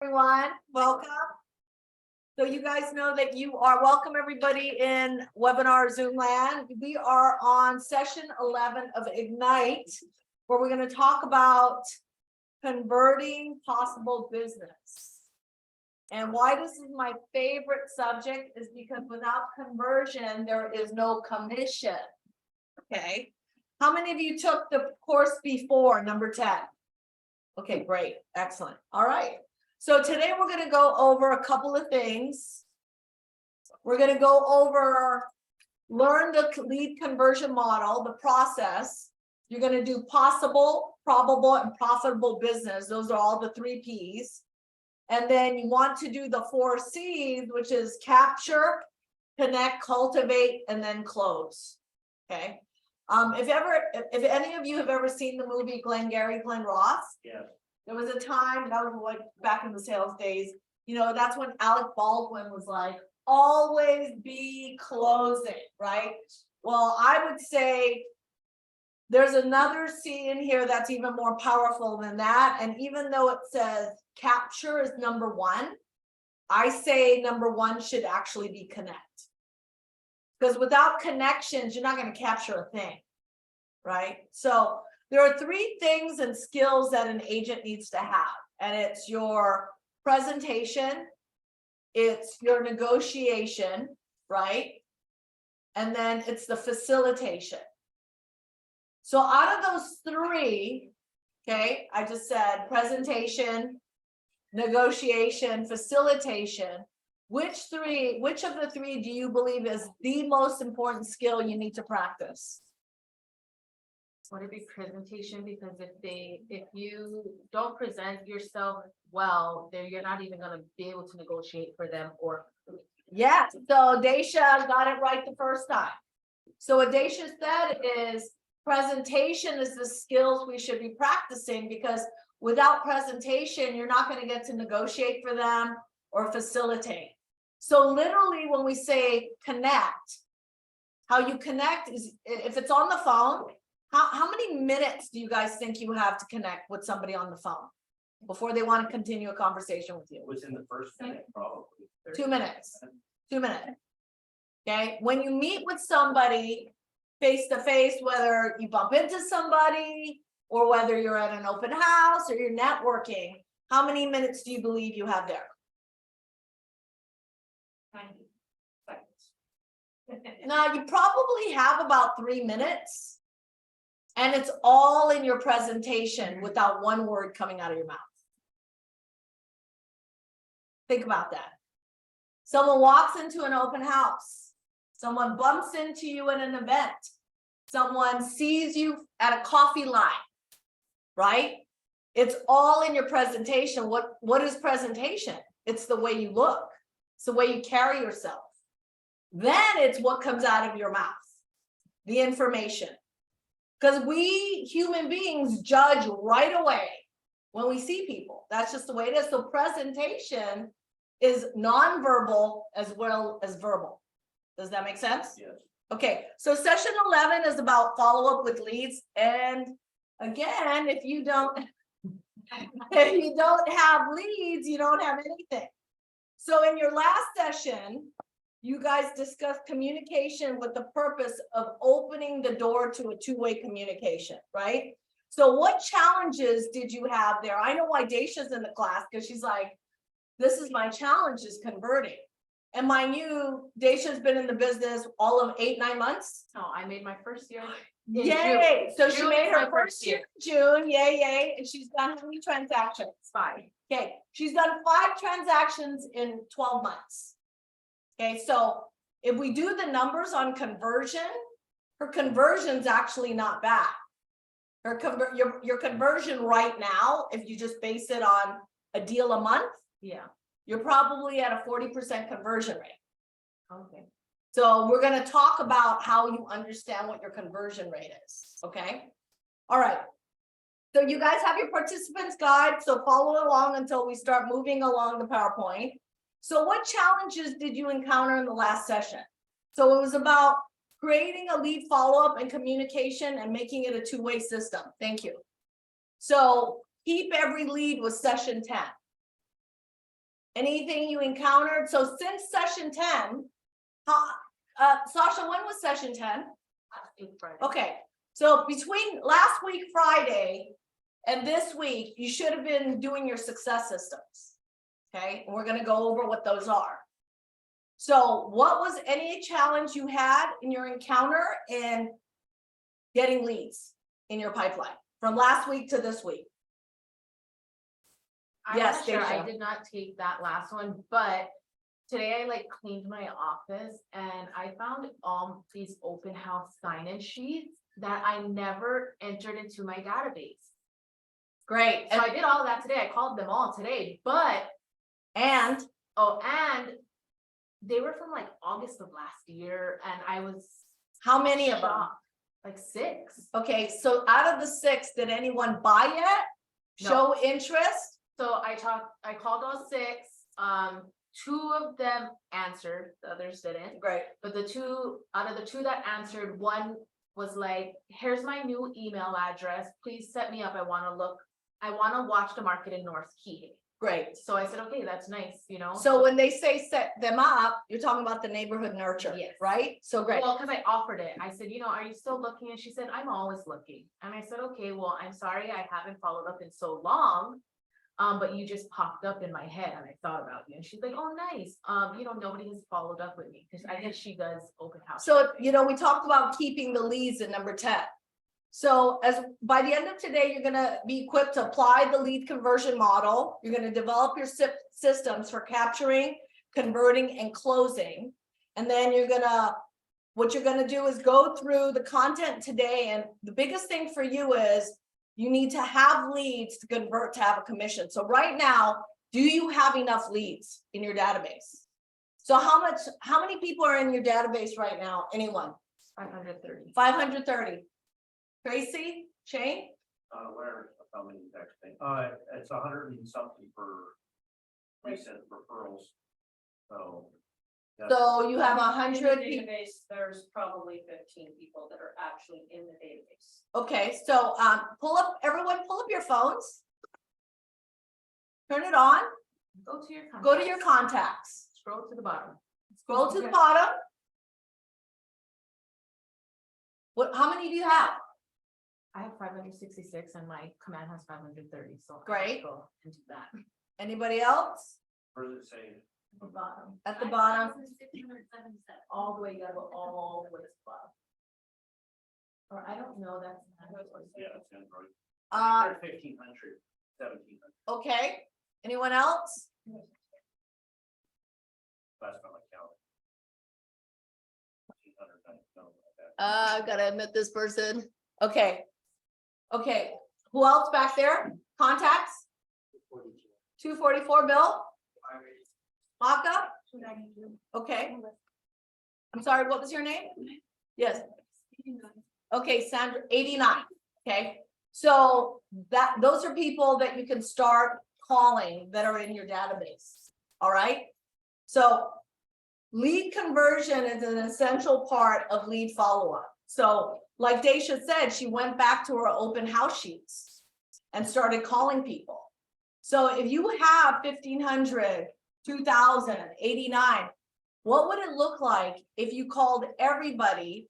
everyone. Welcome. So you guys know that you are welcome, everybody, in webinar Zoom land. We are on session 11 of Ignite, where we're going to talk about converting possible business. And why this is my favorite subject is because without conversion, there is no commission. Okay. How many of you took the course before, number 10? Okay, great. Excellent. All right. So today we're going to go over a couple of things. We're going to go over, learn the lead conversion model, the process. You're going to do possible, probable, and profitable business. Those are all the 3 Ps. And then you want to do the 4 Cs, which is capture, connect, cultivate, and then close. Okay. If any of you have ever seen the movie Glengarry Glen Ross, yeah, there was a time that was like back in the sales days, you know, that's when Alec Baldwin was like, always be closing, right? Well, I would say there's another C in here that's even more powerful than that. And even though it says capture is number 1, I say number 1 should actually be connect. Because without connections, you're not going to capture a thing, right? So there are 3 things and skills that an agent needs to have, and it's your presentation, it's your negotiation, right? And then it's the facilitation. So out of those 3, okay, I just said presentation, negotiation, facilitation. Which of the 3 do you believe is the most important skill you need to practice? Want to be presentation, because if you don't present yourself well, then you're not even going to be able to negotiate for them. Or yes, so Daisha got it right the first time. So what Daisha said is presentation is the skills we should be practicing, because without presentation, you're not going to get to negotiate for them or facilitate. So literally when we say connect, how you connect is if it's on the phone. How many minutes do you guys think you have to connect with somebody on the phone before they want to continue a conversation with you? within the first minute, probably 2 minutes. 2 minutes. Okay. When you meet with somebody face to face, whether you bump into somebody or whether you're at an open house or you're networking, how many minutes do you believe you have there? 90 seconds. Now, you probably have about 3 minutes. And it's all in your presentation without one word coming out of your mouth. Think about that. Someone walks into an open house. Someone bumps into you at an event. Someone sees you at a coffee line, right? It's all in your presentation. What is presentation? It's the way you look. It's the way you carry yourself. Then it's what comes out of your mouth, the information. Because we human beings judge right away when we see people. That's just the way it is. So presentation is nonverbal as well as verbal. Does that make sense? yes. Okay, so session 11 is about follow-up with leads. And again, if you don't have leads, you don't have anything. So in your last session, you guys discussed communication with the purpose of opening the door to a 2-way communication, right? So what challenges did you have there? I know why Daisha's in the class, because she's like, this is my challenge, is converting. And mind you, Daisha's been in the business all of 8-9 months. No, I made my first year. Yay! So she June made is her my first year in June. Yay, yay. And she's done how many transactions? 5. Okay, she's done 5 transactions in 12 months. Okay, so if we do the numbers on conversion, her conversion's actually not bad. Your conversion right now, if you just base it on a deal a month, Yeah. you're probably at a 40% conversion rate. Okay. So we're going to talk about how you understand what your conversion rate is. Okay. All right. So you guys have your participants guide. So follow along until we start moving along the PowerPoint. So what challenges did you encounter in the last session? So it was about creating a lead follow-up and communication and making it a 2-way system. Thank you. So keep every lead was session 10. Anything you encountered? So since session 10, Sasha, when was session 10? Okay, so between last week, Friday, and this week, you should have been doing your success systems. Okay, and we're gonna go over what those are. So what was any challenge you had in your encounter in getting leads in your pipeline from last week to this week? I'm Yes, not sure. I Stacia. did not take that last one, but today I like cleaned my office and I found these open house sign-in sheets that I never entered into my database. Great. So I did all of that today. I called them all today, but And and they were from like August of last year and I was how many of them? shocked. Like 6. Okay, so out of the 6, did anyone buy yet? No. Show interest? So I called all 6. 2 of them answered, the others didn't. Great. But out of the two that answered, one was like, here's my new email address. Please set me up. I want to watch the market in North Key. Great. So I said, okay, that's nice, So when they say set them up, you're talking about the neighborhood nurture, Yes. right? So great. Well, because I offered it. I said, are you still looking? And she said, I'm always looking. And I said, okay, well, I'm sorry I haven't followed up in so long. But you just popped up in my head and I thought about you. And she's like, oh, nice. Nobody has followed up with me because I guess she does open house. So, we talked about keeping the leads at number 10. So by the end of today, you're gonna be equipped to apply the lead conversion model. You're gonna develop your systems for capturing, converting, and closing. And then what you're gonna do is go through the content today. And the biggest thing for you is you need to have leads to convert to have a commission. So right now, do you have enough leads in your database? So how many people are in your database right now? Anyone? 530. 530. Tracy, Shane? Where, how many texting? It's 100 and something for recent referrals. So. So you have In the 100 people. database, there's probably 15 people that are actually in the database. Okay, so everyone pull up your phones. Turn it on, Go to your go to your contacts, Scroll to the bottom. scroll to the bottom. How many do you have? I have 566 and my command has 530. So Great. I'll go into that. Anybody else? Where does it say? The bottom. At the bottom? All the way, you gotta go all the way to the bottom. Or I don't know, that's. Yeah, it's Android. 1,500, 1,700. Okay, anyone else? That's not my count. 1,500, I don't know about that. I gotta admit this person. Okay. Who else back there? Contacts? 244, Bill? Maka? Okay. I'm sorry, what was your name? Yes. Okay, Sandra, 89. Okay, so those are people that you can start calling that are in your database. All right. So lead conversion is an essential part of lead follow-up. So like Daisha said, she went back to her open house sheets and started calling people. So if you have 1,500, 2,000, 89, what would it look like if you called everybody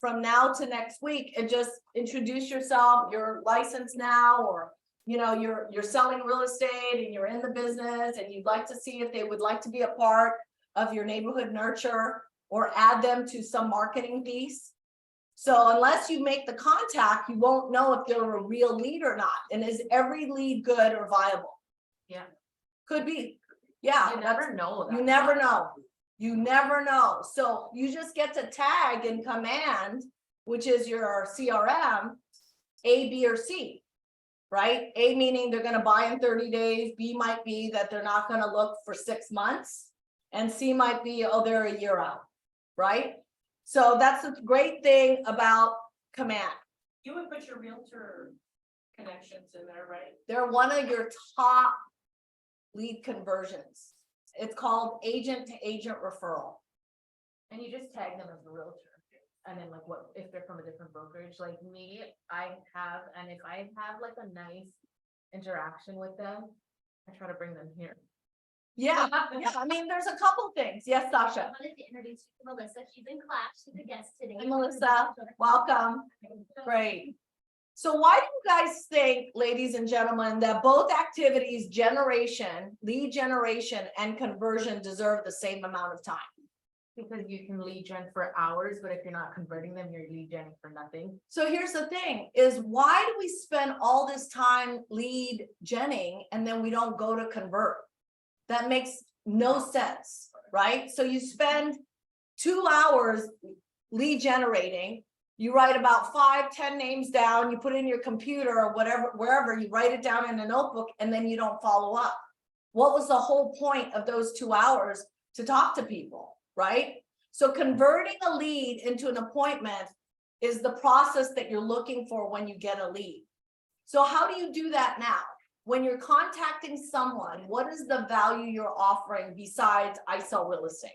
from now to next week and just introduce yourself, you're licensed now, or you're selling real estate and you're in the business and you'd like to see if they would like to be a part of your neighborhood nurture or add them to some marketing piece. So unless you make the contact, you won't know if they're a real lead or not. And is every lead good or viable? Yeah. Could be. Yeah. You never know. You never know. You never know. So you just get to tag in command, which is your CRM, A, B, or C, right? A meaning they're going to buy in 30 days. B might be that they're not going to look for 6 months. And C might be, oh, they're a year out, right? So that's the great thing about command. You would put your realtor connections in there, right? They're one of your top lead conversions. It's called agent to agent referral. And you just tag them as a realtor. And then like what if they're from a different brokerage, like me, if I have like a nice interaction with them, I try to bring them here. Yeah, yeah, I mean, there's a couple things. Yes, I Sasha. wanted to introduce you to Melissa. She's in class. She's a guest today. Hi, Melissa. Welcome. Great. So why do you guys think, ladies and gentlemen, that both activities, generation, lead generation and conversion deserve the same amount of time? Because you can lead gen for hours, but if you're not converting them, you're lead genning for nothing. So here's the thing is why do we spend all this time lead genning and then we don't go to convert? That makes no sense, right? So you spend 2 hours lead generating, you write about 5-10 names down, you put it in your computer or whatever, wherever, you write it down in a notebook, and then you don't follow up. What was the whole point of those 2 hours to talk to people, right? So converting a lead into an appointment is the process that you're looking for when you get a lead. So how do you do that now? When you're contacting someone, what is the value you're offering besides I sell real estate?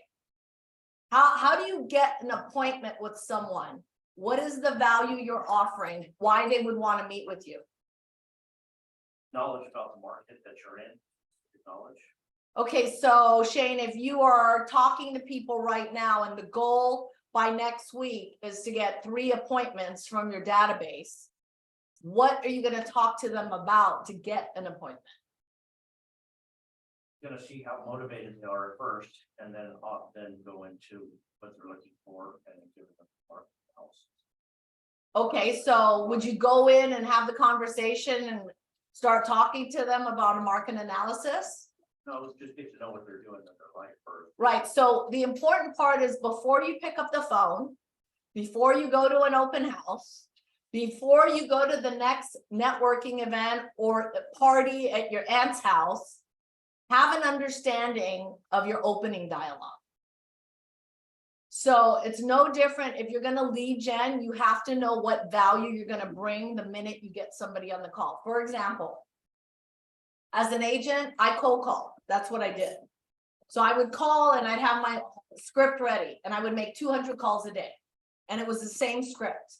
How do you get an appointment with someone? What is the value you're offering? Why they would want to meet with you? Knowledge about the market that you're in, knowledge. Okay, so Shane, if you are talking to people right now and the goal by next week is to get 3 appointments from your database, what are you going to talk to them about to get an appointment? Gonna see how motivated they are at first, and then go into what they're looking for and give them more else. Okay, so would you go in and have the conversation and start talking to them about a market analysis? No, just get to know what they're doing in their life first. Right, so the important part is before you pick up the phone, before you go to an open house, before you go to the next networking event or party at your aunt's house, have an understanding of your opening dialogue. So it's no different if you're going to lead gen, you have to know what value you're going to bring the minute you get somebody on the call. For example, as an agent, I cold call. That's what I did. So I would call and I'd have my script ready and I would make 200 calls a day. And it was the same script.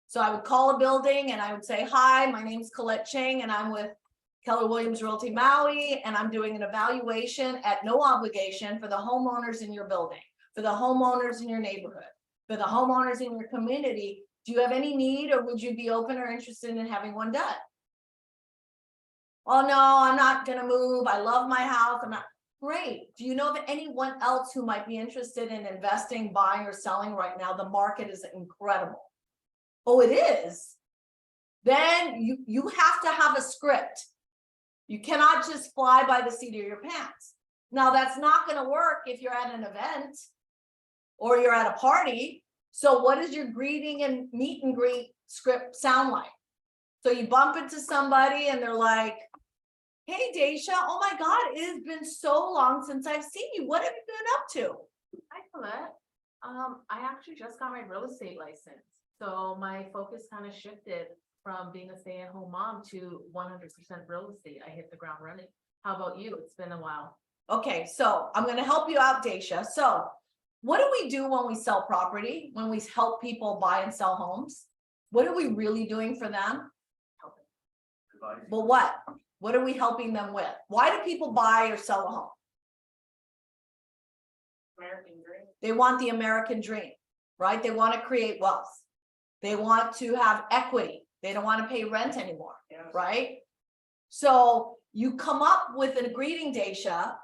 So I would call a building and I would say, hi, my name's Colette Ching and I'm with Keller Williams Realty Maui, and I'm doing an evaluation at no obligation for the homeowners in your building, for the homeowners in your neighborhood, for the homeowners in your community. Do you have any need or would you be open or interested in having one done? Oh, no, I'm not gonna move. I love my house. I'm not. Great. Do you know of anyone else who might be interested in investing, buying, or selling right now? The market is incredible. Oh, it is. Then you have to have a script. You cannot just fly by the seat of your pants. Now, that's not going to work if you're at an event or you're at a party. So what does your greeting and meet and greet script sound like? So you bump into somebody and they're like, hey, Daisha, oh my God, it has been so long since I've seen you. What have you been up to? Hi, Colette. I actually just got my real estate license. So my focus kind of shifted from being a stay-at-home mom to 100% real estate. I hit the ground running. How about you? It's been a while. Okay, so I'm going to help you out, Daisha. So what do we do when we sell property, when we help people buy and sell homes? What are we really doing for them? Advice. Well, what are we helping them with? Why do people buy or sell a home? American dream. They want the American dream, right? They want to create wealth. They want to have equity. They don't want to pay rent anymore, Yes. right? So you come up with a greeting, Daisha,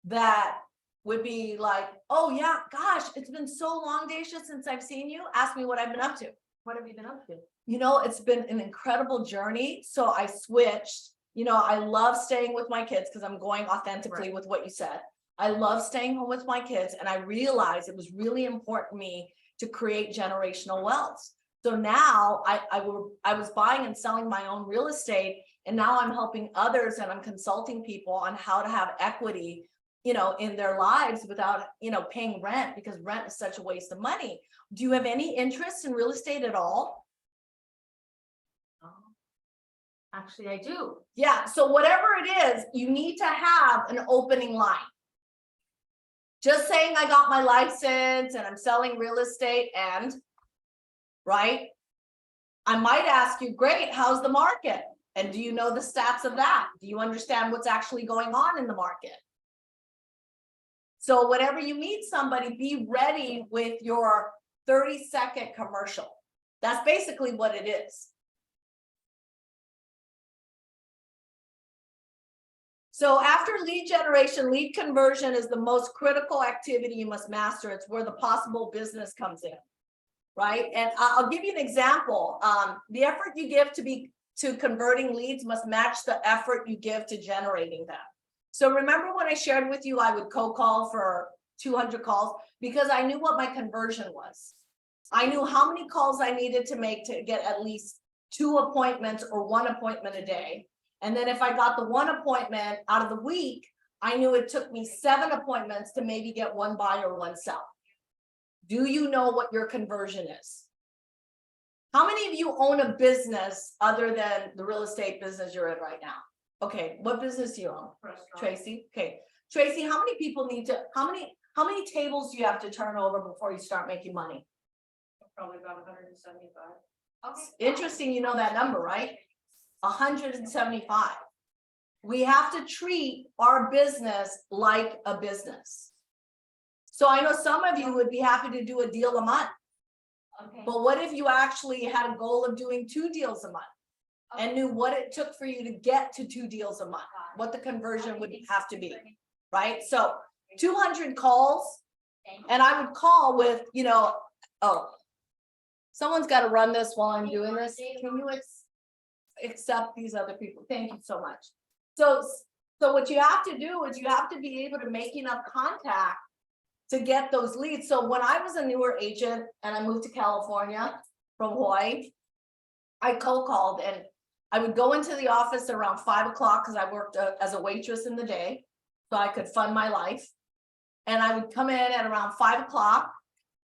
that would be like, oh yeah, gosh, it's been so long, Daisha, since I've seen you. Ask me what I've been up to. What have you been up to? You know, it's been an incredible journey. So I switched. You know, I love staying with my kids because I'm going authentically Right. with what you said. I love staying home with my kids. And I realized it was really important to me to create generational wealth. So now I was buying and selling my own real estate. And now I'm helping others and I'm consulting people on how to have equity, you know, in their lives without, you know, paying rent, because rent is such a waste of money. Do you have any interest in real estate at all? Actually, I do. Yeah, so whatever it is, you need to have an opening line. Just saying I got my license and I'm selling real estate and, right? I might ask you, great, how's the market? And do you know the stats of that? Do you understand what's actually going on in the market? So whenever you meet somebody, be ready with your 30-second commercial. That's basically what it is. So after lead generation, lead conversion is the most critical activity you must master. It's where the possible business comes in, right? And I'll give you an example. The effort you give to converting leads must match the effort you give to generating them. So remember when I shared with you, I would cold call for 200 calls because I knew what my conversion was. I knew how many calls I needed to make to get at least 2 appointments or 1 appointment a day. And then if I got the 1 appointment out of the week, I knew it took me 7 appointments to maybe get 1 buy or 1 sell. Do you know what your conversion is? How many of you own a business other than the real estate business you're in right now? Okay, what business do you own? Restaurant. Tracy, okay. Tracy, how many people how many tables do you have to turn over before you start making money? Probably about 175. Interesting, you know that number, right? 175. We have to treat our business like a business. So I know some of you would be happy to do a deal a month, Okay. but what if you actually had a goal of doing 2 deals a month and knew what it took for you to get to 2 deals a month, what the conversion would have to be, right? So 200 calls, and I would call with, oh, someone's got to run this while I'm doing this. Can you accept these other people? Thank you so much. So what you have to do is you have to be able to make enough contact to get those leads. So when I was a newer agent and I moved to California from Hawaii, I cold called and I would go into the office around 5 o'clock because I worked as a waitress in the day, so I could fund my life. And I would come in at around 5 o'clock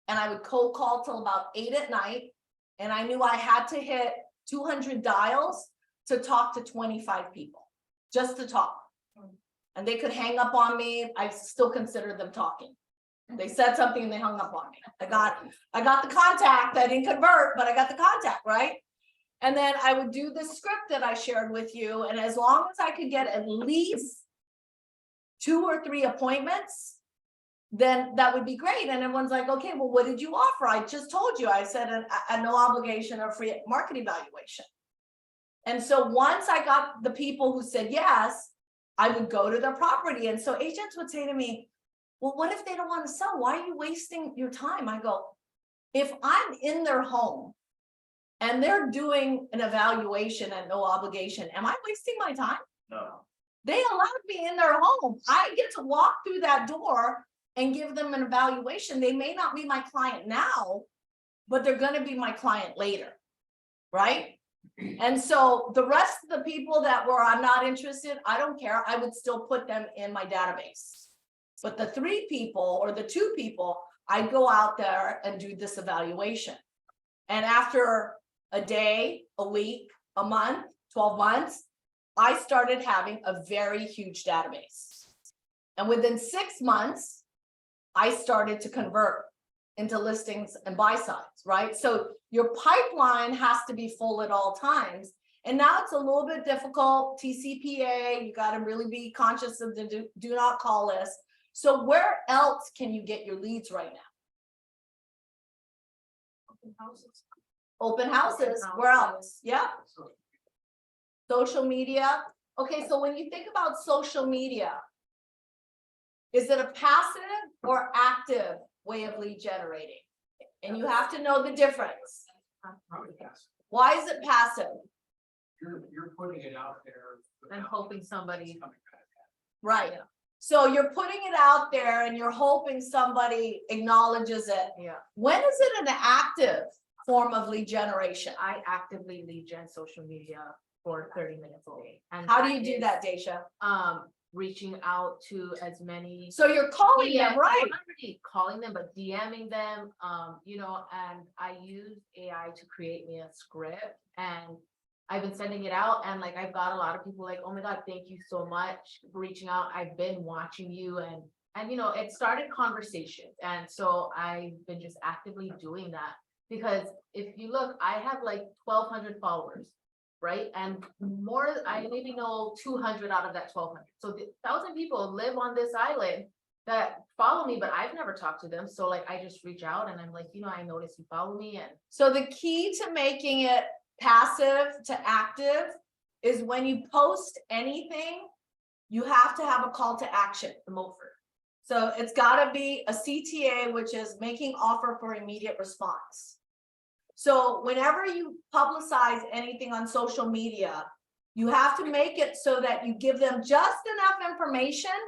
and I would cold call till about 8 at night. And I knew I had to hit 200 dials to talk to 25 people, just to talk. And they could hang up on me. I still consider them talking. They said something and they hung up on me. I got the contact. I didn't convert, but I got the contact, right? And then I would do the script that I shared with you. And as long as I could get at least 2 or 3 appointments, then that would be great. And everyone's like, okay, well, what did you offer? I just told you, I said a no obligation or free market evaluation. And so once I got the people who said yes, I would go to their property. And so agents would say to me, well, what if they don't want to sell? Why are you wasting your time? I go, if I'm in their home and they're doing an evaluation at no obligation, am I wasting my time? No. They allowed me in their home. I get to walk through that door and give them an evaluation. They may not be my client now, but they're going to be my client later, right? And so the rest of the people that were, I'm not interested, I don't care. I would still put them in my database. But the 3 people or the 2 people, I'd go out there and do this evaluation. And after a day, a week, a month, 12 months, I started having a very huge database. And within 6 months, I started to convert into listings and buy signs, right? So your pipeline has to be full at all times. And now it's a little bit difficult. TCPA, you got to really be conscious of the do not call list. So where else can you get your leads right now? Open houses. Open houses, where else? Yeah. Social media. Okay, so when you think about social media, is it a passive or active way of lead generating? And you have to know the difference. Probably yes. Why is it passive? You're putting it out there. And hoping somebody. Right. So you're putting it out there and you're hoping somebody acknowledges it. Yeah, When is it an active form of lead generation? I actively lead gen social media for 30 minutes a day. And How do you do is, that, Daisha? reaching out to as many. So you're calling them, right? I'm not really calling them, but DMing them, and I use AI to create me a script, and I've been sending it out, and like, I've got a lot of people like, oh my God, thank you so much for reaching out. I've been watching you, and it started conversations. And so I've been just actively doing that, because if you look, I have like 1,200 followers. Right, and I maybe know 200 out of that 1,200. So the 1,000 people live on this island that follow me, but I've never talked to them. So like, I just reach out and I'm like, I noticed you follow me and So the key to making it passive to active is when you post anything, you have to have a call to action, the MOFR. So it's gotta be a CTA, which is making offer for immediate response. So whenever you publicize anything on social media, you have to make it so that you give them just enough information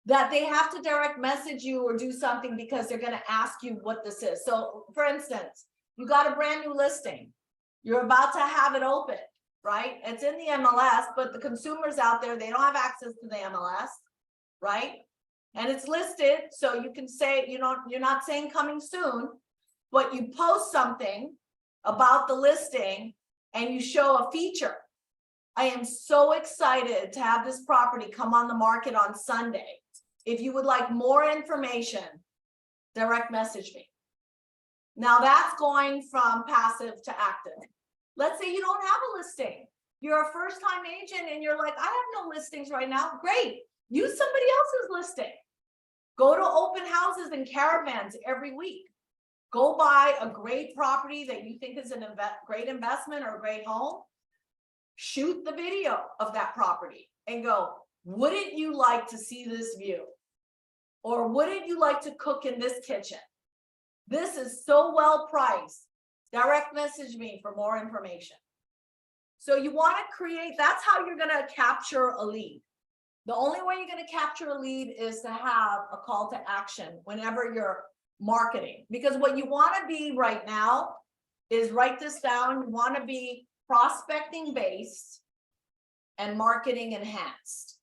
that they have to direct message you or do something because they're gonna ask you what this is. So for instance, you got a brand new listing. You're about to have it open, right? It's in the MLS, but the consumers out there, they don't have access to the MLS, right? And it's listed, so you can say, you're not saying coming soon, but you post something about the listing and you show a feature. I am so excited to have this property come on the market on Sunday. If you would like more information, direct message me. Now that's going from passive to active. Let's say you don't have a listing. You're a first-time agent and you're like, I have no listings right now. Great. Use somebody else's listing. Go to open houses and caravans every week. Go buy a great property that you think is a great investment or a great home. Shoot the video of that property and go, wouldn't you like to see this view? Or wouldn't you like to cook in this kitchen? This is so well priced. Direct message me for more information. So you want to create, that's how you're going to capture a lead. The only way you're going to capture a lead is to have a call to action whenever you're marketing. Because what you want to be right now is, write this down, you want to be prospecting based and marketing enhanced.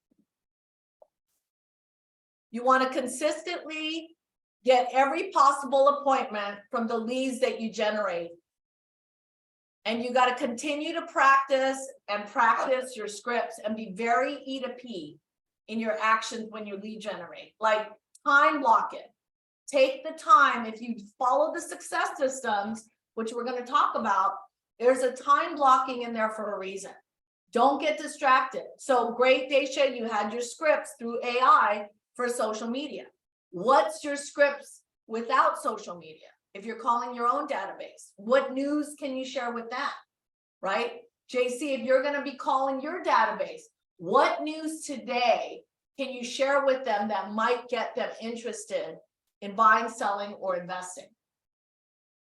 You want to consistently get every possible appointment from the leads that you generate. And you got to continue to practice your scripts and be very E to P in your actions when you lead generate. Like time block it. Take the time. If you follow the success systems, which we're going to talk about, there's a time blocking in there for a reason. Don't get distracted. So great, Daisha, you had your scripts through AI for social media. What's your scripts without social media? If you're calling your own database, what news can you share with that? Right? JC, if you're going to be calling your database, what news today can you share with them that might get them interested in buying, selling, or investing?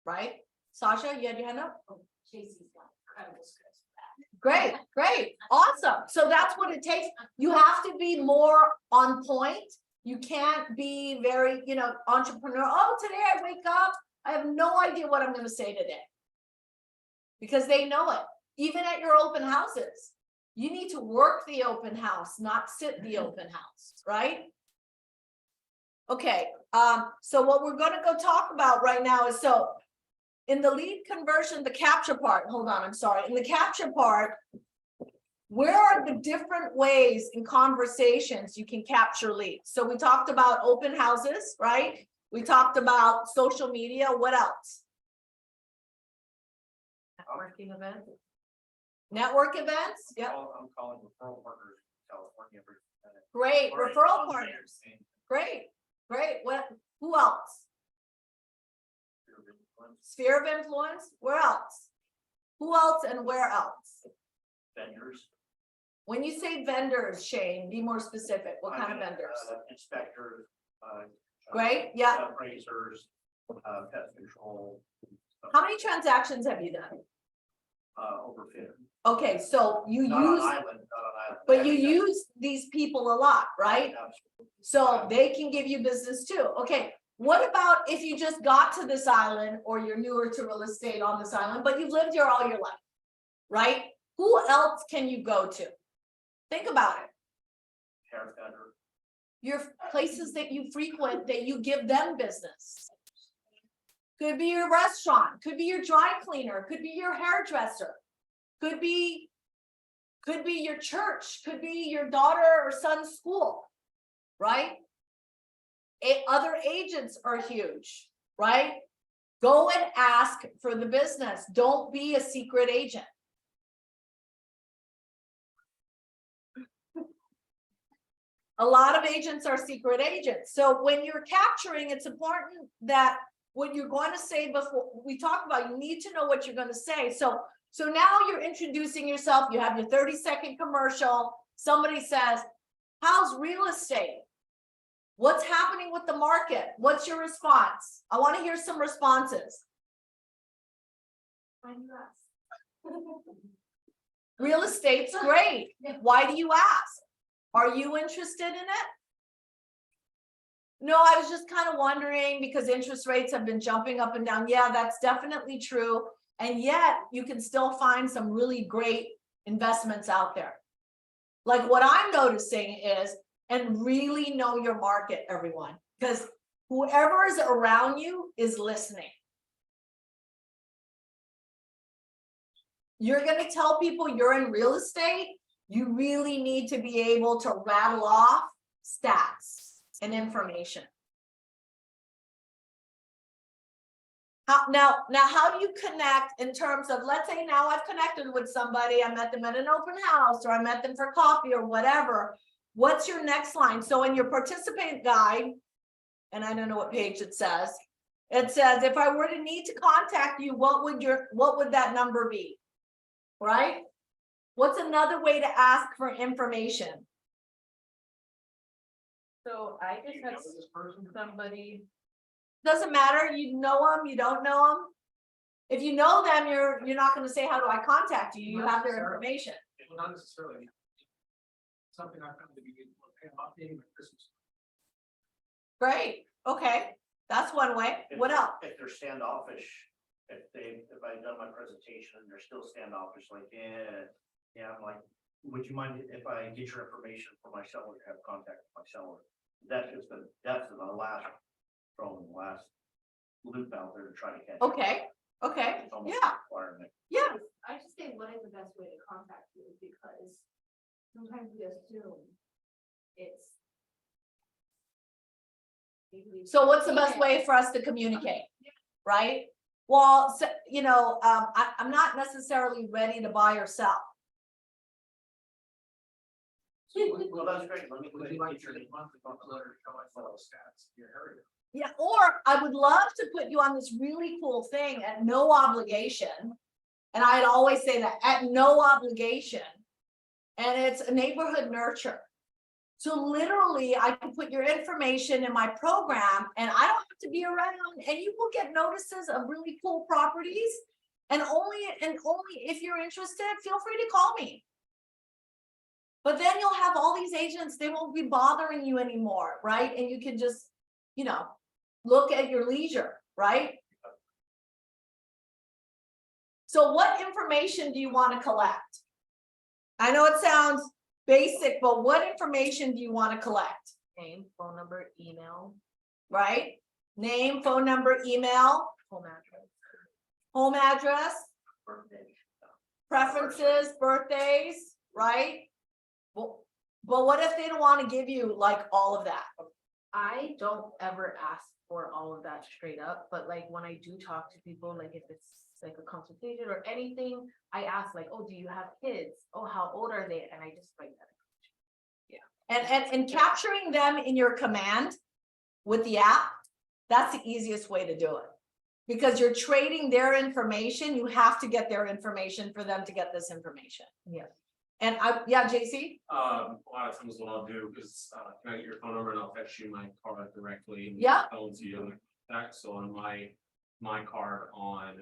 Right? Sasha, you had your hand up? Oh, JC's got incredible scripts for that. Great, great, awesome. So that's what it takes. You have to be more on point. You can't be very, entrepreneur. Oh, today I wake up, I have no idea what I'm going to say today. Because they know it. Even at your open houses, you need to work the open house, not sit the open house, right? Okay, so what we're going to go talk about right now is, so in the lead conversion, the capture part, hold on, I'm sorry. In the capture part, where are the different ways in conversations you can capture leads? So we talked about open houses, right? We talked about social media. What else? networking events. Network events. Yep. I'm calling referral partners in California every minute. Great. Or Referral on partners. Zoom. Great. Great. What? Who else? Sphere of influence. Where else? Who else and where else? Vendors. When you say vendors, Shane, be more specific. What kind of vendors? Inspectors. Great. Yeah. Appraisers, pest control. How many transactions have you done? Over 50. Okay, so you Not on use, island, not on island. but you use these people a lot, right? Absolutely. So they can give you business too. Okay, what about if you just got to this island, or you're newer to real estate on this island, but you've lived here all your life, right? Who else can you go to? Think about it. Hair vendor. Your places that you frequent, that you give them business. Could be your restaurant, could be your dry cleaner, could be your hairdresser, could be your church, could be your daughter or son's school, right? Other agents are huge, right? Go and ask for the business. Don't be a secret agent. A lot of agents are secret agents. So when you're capturing, it's important that what you're going to say before we talk about, you need to know what you're going to say. So now you're introducing yourself. You have your 30-second commercial. Somebody says, how's real estate? What's happening with the market? What's your response? I want to hear some responses. Real estate's great. Why do you ask? Are you interested in it? No, I was just kind of wondering because interest rates have been jumping up and down. Yeah, that's definitely true. And yet you can still find some really great investments out there. Like what I'm noticing is, and really know your market, everyone, because whoever is around you is listening. You're going to tell people you're in real estate. You really need to be able to rattle off stats and information. Now, how do you connect in terms of, let's say now I've connected with somebody, I met them at an open house, or I met them for coffee or whatever. What's your next line? So in your participant guide, and I don't know what page it says, if I were to need to contact you, what would that number be? Right? What's another way to ask for information? So I just had somebody. Doesn't matter. You know them, you don't know them. If you know them, you're not going to say, how do I contact you? You have their information. It will not necessarily. Something I found to be updating my Christmas. Great. Okay. That's one way. What else? If they're standoffish, if I've done my presentation and they're still standoffish, like, yeah, I'm like, would you mind if I get your information for my seller to have contact with my seller? That's the last, throwing the last loop out there to try to catch. Okay. Okay. It's almost Yeah. a requirement. Yeah. I just think what is the best way to contact you, because sometimes we assume it's. So what's the best way for us to communicate? Right? Well, so, I'm not necessarily ready to buy or sell. Well, that's great. Let me Would you like your monthly letter to show my fellow stats in your area? Yeah, or I would love to put you on this really cool thing at no obligation. And I'd always say that at no obligation. And it's a neighborhood nurture. So literally I can put your information in my program and I don't have to be around, and you will get notices of really cool properties. And only if you're interested, feel free to call me. But then you'll have all these agents, they won't be bothering you anymore, right? And you can just, look at your leisure, right? So what information do you want to collect? I know it sounds basic, but what information do you want to collect? Name, phone number, email, Right? Name, phone number, email, home address. home address, preferences, birthdays, right? Well, but what if they don't want to give you like all of that? I don't ever ask for all of that straight up, but like when I do talk to people, like if it's like a consultation or anything, I ask like, oh, do you have kids? Oh, how old are they? And I just like that. And capturing them in your command with the app, that's the easiest way to do it. Because you're trading their information, you have to get their information for them to get this information. Yeah. And JC? A lot of times what I'll do is, can I get your phone number and I'll text you my card directly. And Yeah. phone to you back. So on my card on,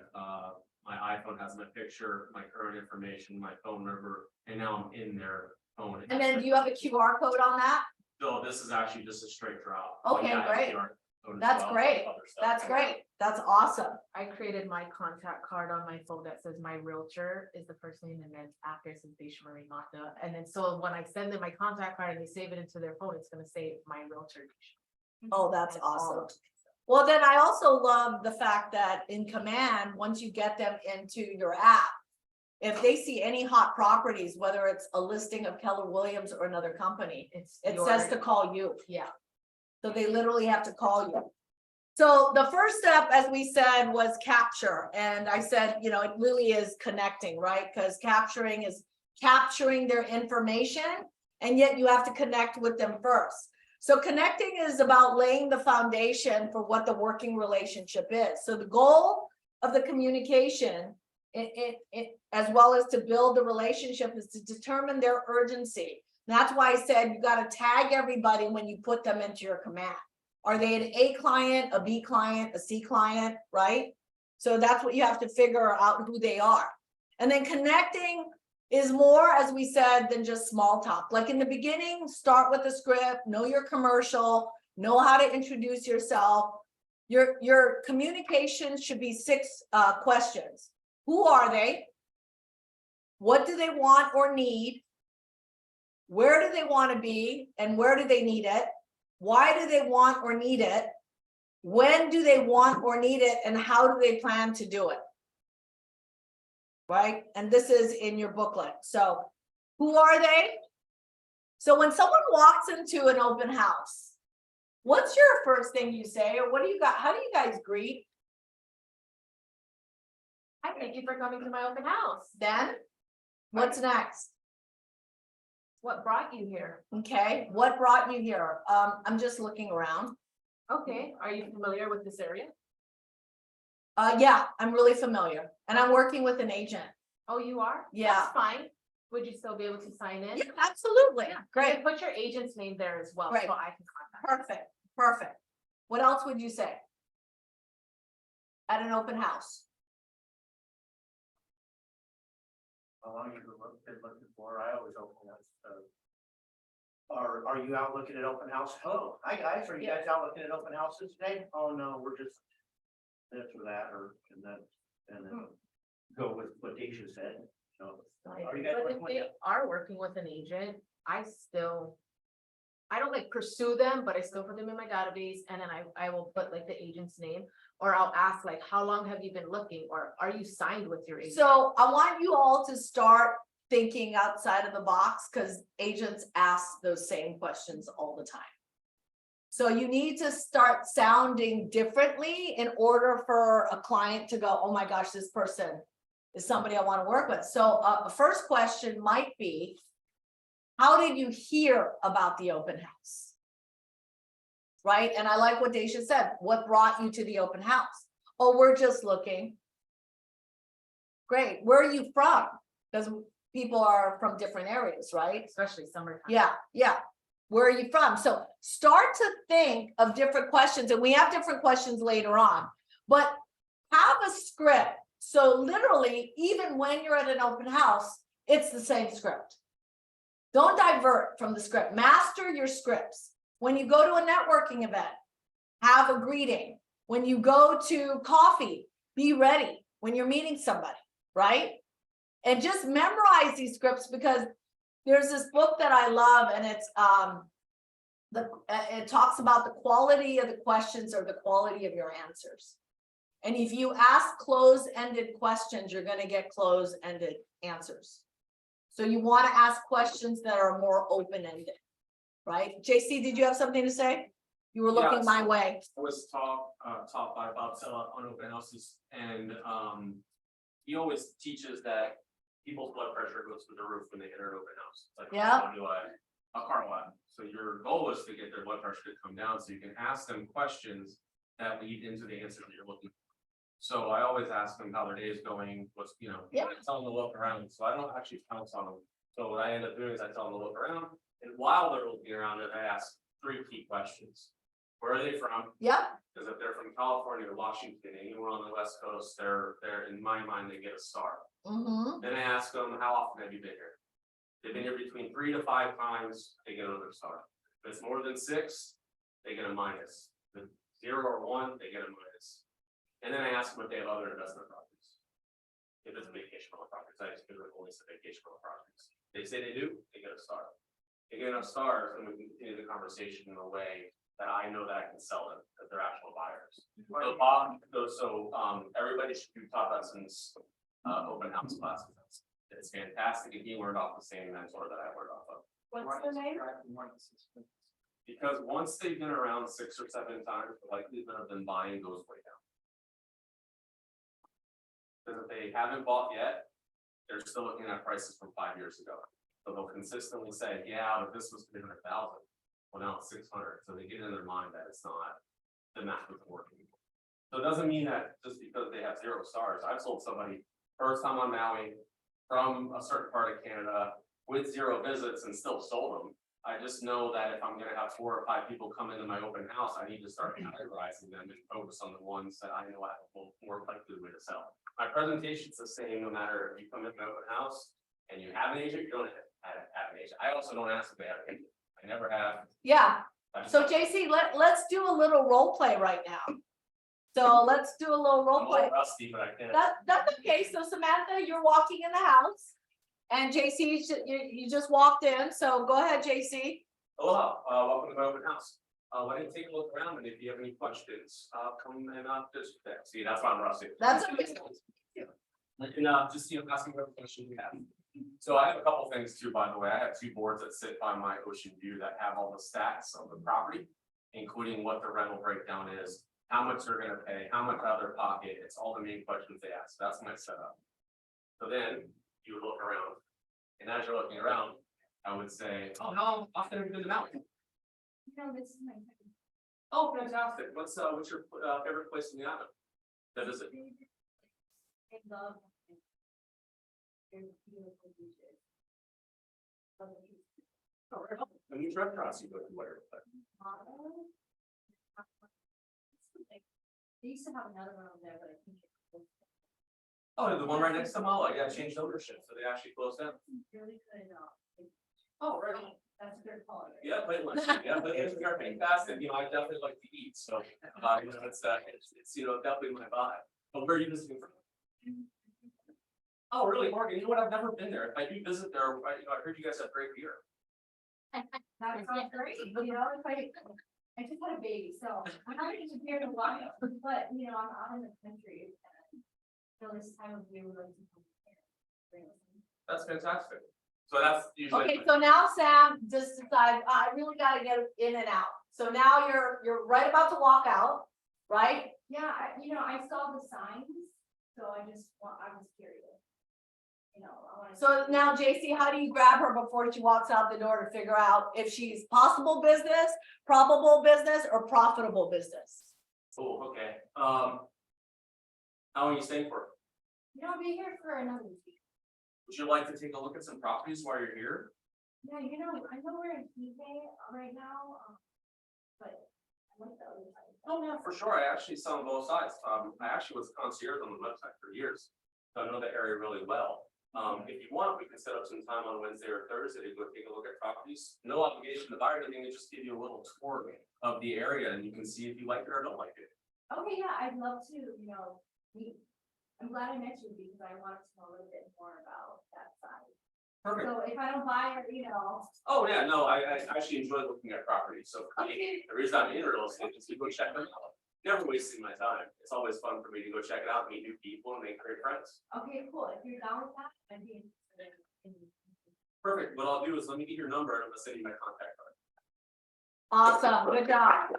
my iPhone has my picture, my current information, my phone number, and now I'm in their phone. And then do you have a QR code on that? So this is actually just a straight drop. Okay, Yeah, I have great. QR code as That's well, great. other stuff. That's great. That's awesome. I created my contact card on my phone that says my realtor is the first name and then after it says Daisha Marie Mata. And then so when I send them my contact card and they save it into their phone, it's gonna say my realtor. Oh, that's And all awesome. of it. Well, then I also love the fact that in command, once you get them into your app, if they see any hot properties, whether it's a listing of Keller Williams or another company, it says to call you. Yeah. So they literally have to call you. So the first step, as we said, was capture. And I said, it really is connecting, right? Because capturing is capturing their information and yet you have to connect with them first. So connecting is about laying the foundation for what the working relationship is. So the goal of the communication, as well as to build the relationship, is to determine their urgency. That's why I said you got to tag everybody when you put them into your command. Are they an A client, a B client, a C client, right? So that's what you have to figure out who they are. And then connecting is more, as we said, than just small talk. Like in the beginning, start with the script, know your commercial, know how to introduce yourself. Your communication should be 6 questions. Who are they? What do they want or need? Where do they want to be and where do they need it? Why do they want or need it? When do they want or need it, and how do they plan to do it? Right? And this is in your booklet. So who are they? So when someone walks into an open house, what's your first thing you say, or what do you got? How do you guys greet? Hi, thank you for coming to my open house. Then what's next? What brought you here? Okay, what brought you here? I'm just looking around. Okay, are you familiar with this area? Yeah, I'm really familiar, and I'm working with an agent. Oh, you are? Yeah. That's fine. Would you still be able to sign in? Yeah, absolutely. Great. Great, Put your agent's name there as well, Great. so I can contact. perfect, perfect. What else would you say? At an open house? How long you've been looking for? I always open house. Are you out looking at open house? Hello, hi guys, are you guys out looking at open houses today? Oh, no, we're just this or that, and then go with what Daisha said, so. Are you guys But working if with they them? are working with an agent, I don't like pursue them, but I still put them in my database, and then I will put like the agent's name, or I'll ask like, how long have you been looking, or are you signed with your agent? So I want you all to start thinking outside of the box, because agents ask those same questions all the time. So you need to start sounding differently in order for a client to go, oh my gosh, this person is somebody I want to work with. So the first question might be, how did you hear about the open house? Right? And I like what Daisha said. What brought you to the open house? Oh, we're just looking. Great. Where are you from? Because people are from different areas, right? Especially summertime. Yeah. Where are you from? So start to think of different questions, and we have different questions later on, but have a script. So literally, even when you're at an open house, it's the same script. Don't divert from the script. Master your scripts. When you go to a networking event, have a greeting. When you go to coffee, be ready when you're meeting somebody, right? And just memorize these scripts, because there's this book that I love, and it's it talks about the quality of the questions or the quality of your answers. And if you ask close-ended questions, you're going to get close-ended answers. So you want to ask questions that are more open-ended, right? JC, did you have something to say? You were looking Yes. my way. I was taught by Bob Sella on open houses, and he always teaches that people's blood pressure goes through the roof when they enter an open house. It's like Yeah. going to a car lot. So your goal is to get their blood pressure to come down, so you can ask them questions that lead into the answer that you're looking for. So I always ask them how their day is going, what's, Yeah. I tell them to look around, so I don't actually pounce on them. So what I end up doing is I tell them to look around, and while they're looking around, I ask 3 key questions. Where are they from? Yep. Because if they're from California or Washington, anywhere on the West Coast, they're in my mind, they get a star. Mm-hmm. Then I ask them, how often have you been here? They've been here between 3 to 5 times, they get another star. If it's more than 6, they get a minus. If 0 or 1, they get a minus. And then I ask them if they have other investment properties. If it's vacation rental properties, I just only say vacation rental properties. They say they do, they get a star. They get enough stars, and we can continue the conversation in a way that I know that I can sell them, because they're actual buyers. So Bob, everybody should do Top Hudson's open house classes. It's fantastic, and he learned off the same mentor that I learned off of. What's the name? Because once they've been around 6 or 7 times, the likelihood of them buying goes way down. Because if they haven't bought yet, they're still looking at prices from 5 years ago. So they'll consistently say, yeah, but this was 300,000. Well, now it's 600. So they get in their mind that it's not, the math isn't working. So it doesn't mean that just because they have 0 stars. I've sold somebody first time on Maui from a certain part of Canada with 0 visits and still sold them. I just know that if I'm gonna have 4 or 5 people come into my open house, I need to start categorizing them and focus on the ones that I know I have a more likely way to sell. My presentation's the same, no matter if you come into my open house and you have an agent, you don't have an agent. I also don't ask if they have an agent. I never have. Yeah, I just- so JC, let's do a little role play right now. So let's do a little I'm role a play. little rusty, but I can. That's okay. So Samantha, you're walking in the house. And JC, you just walked in, so go ahead, JC. Hello, welcome to my open house. Why don't you take a look around, and if you have any questions, come and just see, that's why I'm rusty. That's okay. And just ask me whatever questions you have. So I have a couple things too, by the way. I have 2 boards that sit by my ocean view that have all the stats of the property, including what the rental breakdown is, how much they're gonna pay, how much out of their pocket. It's all the main questions they ask. That's my setup. So then you would look around, and as you're looking around, I would say, oh, how often have you been to Maui? No, this is my second. Oh, fantastic. What's your favorite place in the island? That is it. I love. There's beautiful beaches. Love the beaches. Oh, right. And these restaurants you go to where? They used to have another one over there, but I think it's closed down. Oh, the one right next to Mala, yeah, changed ownership, so they actually closed down. Really good, Oh, right. that's a good quality. Yeah, but it's fantastic, I definitely like to eat, so, it's definitely my vibe. But where are you visiting from? Oh, really, Morgan, you know what, I've never been there. If I do visit there, I heard you guys have great beer. That sounds great, if I just had a baby, so I haven't been here in a while, but I'm out in the country. And this time of year, we like to come here. That's fantastic. So that's usually. Okay, so now Sam just decided, I really gotta get in and out. So now you're right about to walk out, right? Yeah, I saw the signs, so I was curious. I wanna. So now JC, how do you grab her before she walks out the door to figure out if she's possible business, probable business, or profitable business? Oh, okay. How long are you staying for? I'll be here for another week. Would you like to take a look at some properties while you're here? Yeah, I know we're in eBay right now, but I like the other side. Oh, yeah, for sure. I actually sell on both sides. I actually was a concierge on the website for years. So I know the area really well. If you want, we can set up some time on Wednesday or Thursday to go take a look at properties. No obligation to buy anything, to just give you a little tour of the area and you can see if you like it or don't like it. Okay, yeah, I'd love to, meet. I'm glad I met you because I wanted to know a little bit more about that side. Perfect. So if I don't buy it, Oh, yeah, no, I actually enjoy looking at properties. So for me, Okay. the reason I'm in real estate is to go check them out. Never wasting my time. It's always fun for me to go check it out, meet new people and make great friends. Okay, cool. If you're down with that, I'd be interested in. Perfect. What I'll do is let me get your number and I'm gonna send you my contact card. Awesome, good job.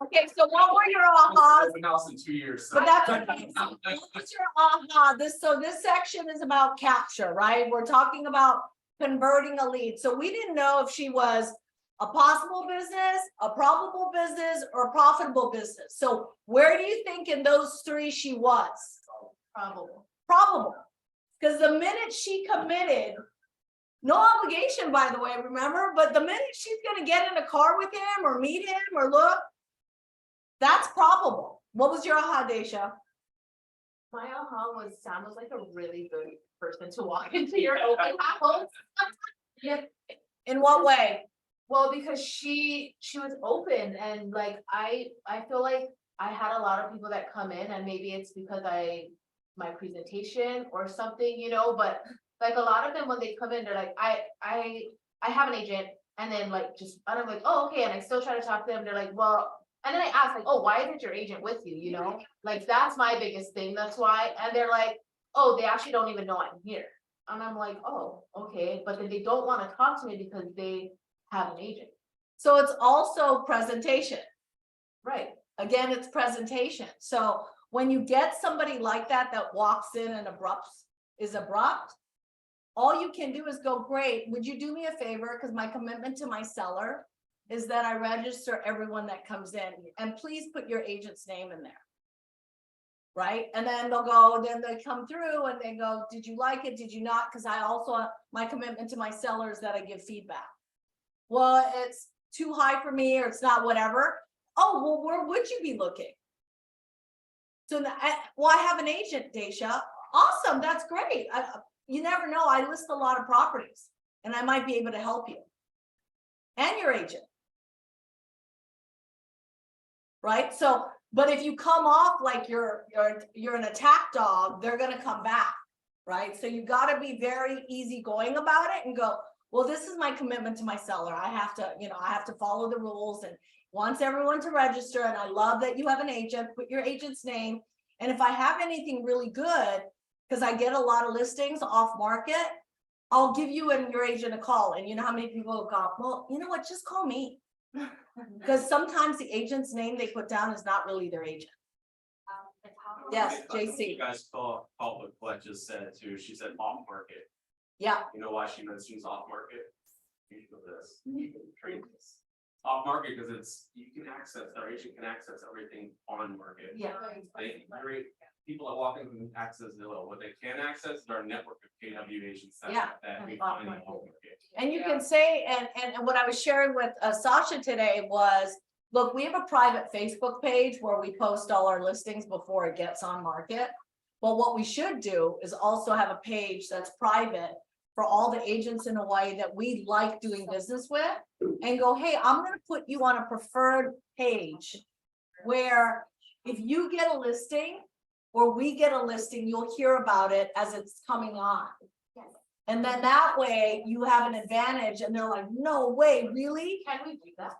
Okay, so what were your ahas? Open house in 2 years. so- But that's okay. So what's your aha? This section is about capture, right? We're talking about converting a lead. So we didn't know if she was a possible business, a probable business, or a profitable business. So where do you think in those 3 she was? Probable. Probable. Because the minute she committed, no obligation, by the way, remember, but the minute she's gonna get in a car with him or meet him or look, that's probable. What was your aha, Daisha? My aha was Sam was like a really good person to walk into your open house. Yeah, In what way? well, because she was open and like I feel like I had a lot of people that come in and maybe it's because my presentation or something, but like a lot of them when they come in, they're like, I have an agent, and then like and I'm like, oh, okay, and I still try to talk to them, they're like, well, and then I ask like, oh, why isn't your agent with you, like that's my biggest thing, that's why, and they're like, oh, they actually don't even know I'm here, and I'm like, oh, okay, but then they don't want to talk to me because they have an agent. So it's also presentation. Right. Again, it's presentation. So when you get somebody like that walks in and is abrupt, all you can do is go, great, would you do me a favor? Because my commitment to my seller is that I register everyone that comes in, and please put your agent's name in there. Right? And then they'll go, then they come through and they go, did you like it? Did you not? Because I also, my commitment to my seller is that I give feedback. Well, it's too high for me, or it's not, whatever. Oh, well, where would you be looking? So, well, I have an agent, Daisha. Awesome, that's great. You never know, I list a lot of properties and I might be able to help you. And your agent. Right? So, but if you come off like you're an attack dog, they're gonna come back, right? So you gotta be very easygoing about it and go, well, this is my commitment to my seller. I have to, I have to follow the rules and wants everyone to register. And I love that you have an agent, put your agent's name. And if I have anything really good, because I get a lot of listings off market, I'll give you and your agent a call. And you know how many people go, well, you know what, just call me. Because sometimes the agent's name they put down is not really their agent. Yes, JC. You guys call what Colette just said too. She said off market. Yeah, You know why she mentions off market? You know this. You can train this. Off market because it's, you can access, our agent can access everything on market. Yeah. People that walk in can access Zillow. What they can access is our network of KW agents that, Yeah. that we And off find in market. off market. and you can say, and what I was sharing with Sasha today was, look, we have a private Facebook page where we post all our listings before it gets on market. But what we should do is also have a page that's private for all the agents in Hawaii that we like doing business with, and go, hey, I'm gonna put you on a preferred page where if you get a listing or we get a listing, you'll hear about it as it's coming on. And then that way you have an advantage, and they're like, no way, really? Can we do that?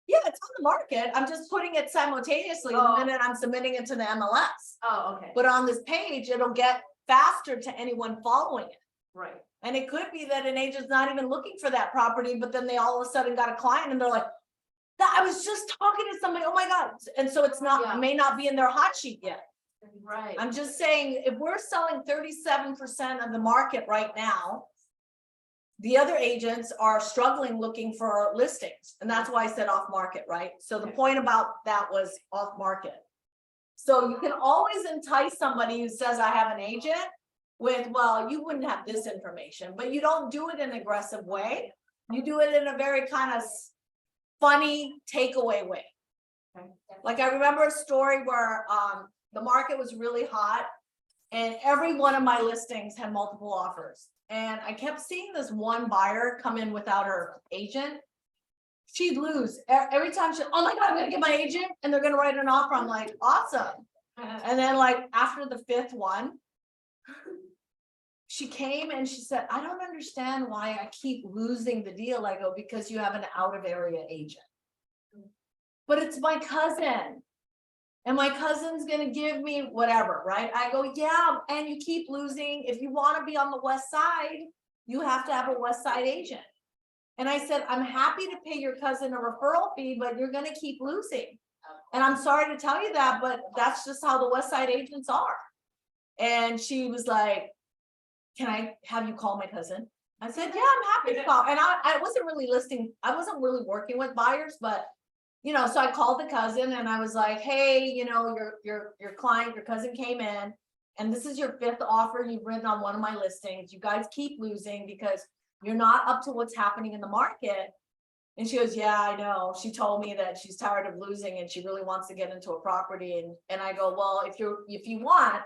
Yeah, it's on the market. I'm just putting it simultaneously the Oh. minute I'm submitting it to the MLS. Oh, okay, But on this page, it'll get faster to anyone following it. right. And it could be that an agent's not even looking for that property, but then they all of a sudden got a client and they're like, I was just talking to somebody, oh my God. And so it's not, Yeah. it may not be in their hot sheet yet. Right. I'm just saying, if we're selling 37% of the market right now, the other agents are struggling looking for listings. And that's why I said off market, right? So the point about that was off market. So you can always entice somebody who says, I have an agent with, well, you wouldn't have this information, but you don't do it in an aggressive way. You do it in a very kind of funny takeaway way. Okay. Like I remember a story where the market was really hot and every one of my listings had multiple offers. And I kept seeing this one buyer come in without her agent. She'd lose every time oh my God, I'm gonna get my agent and they're gonna write an offer. I'm like, awesome. And then like after the fifth one, she came and she said, I don't understand why I keep losing the deal. I go, because you have an out of area agent. But it's my cousin. And my cousin's gonna give me whatever, right? I go, yeah, and you keep losing. If you wanna be on the west side, you have to have a west side agent. And I said, I'm happy to pay your cousin a referral fee, but you're gonna keep losing. And I'm sorry to tell you that, but that's just how the west side agents are. And she was like, can I have you call my cousin? I said, yeah, I'm happy to call. And I wasn't really I wasn't really working with buyers, but so I called the cousin and I was like, hey, your client, your cousin came in and this is your fifth offer you've written on one of my listings. You guys keep losing because you're not up to what's happening in the market. And she goes, yeah, I know. She told me that she's tired of losing and she really wants to get into a property. And I go, well, if you want,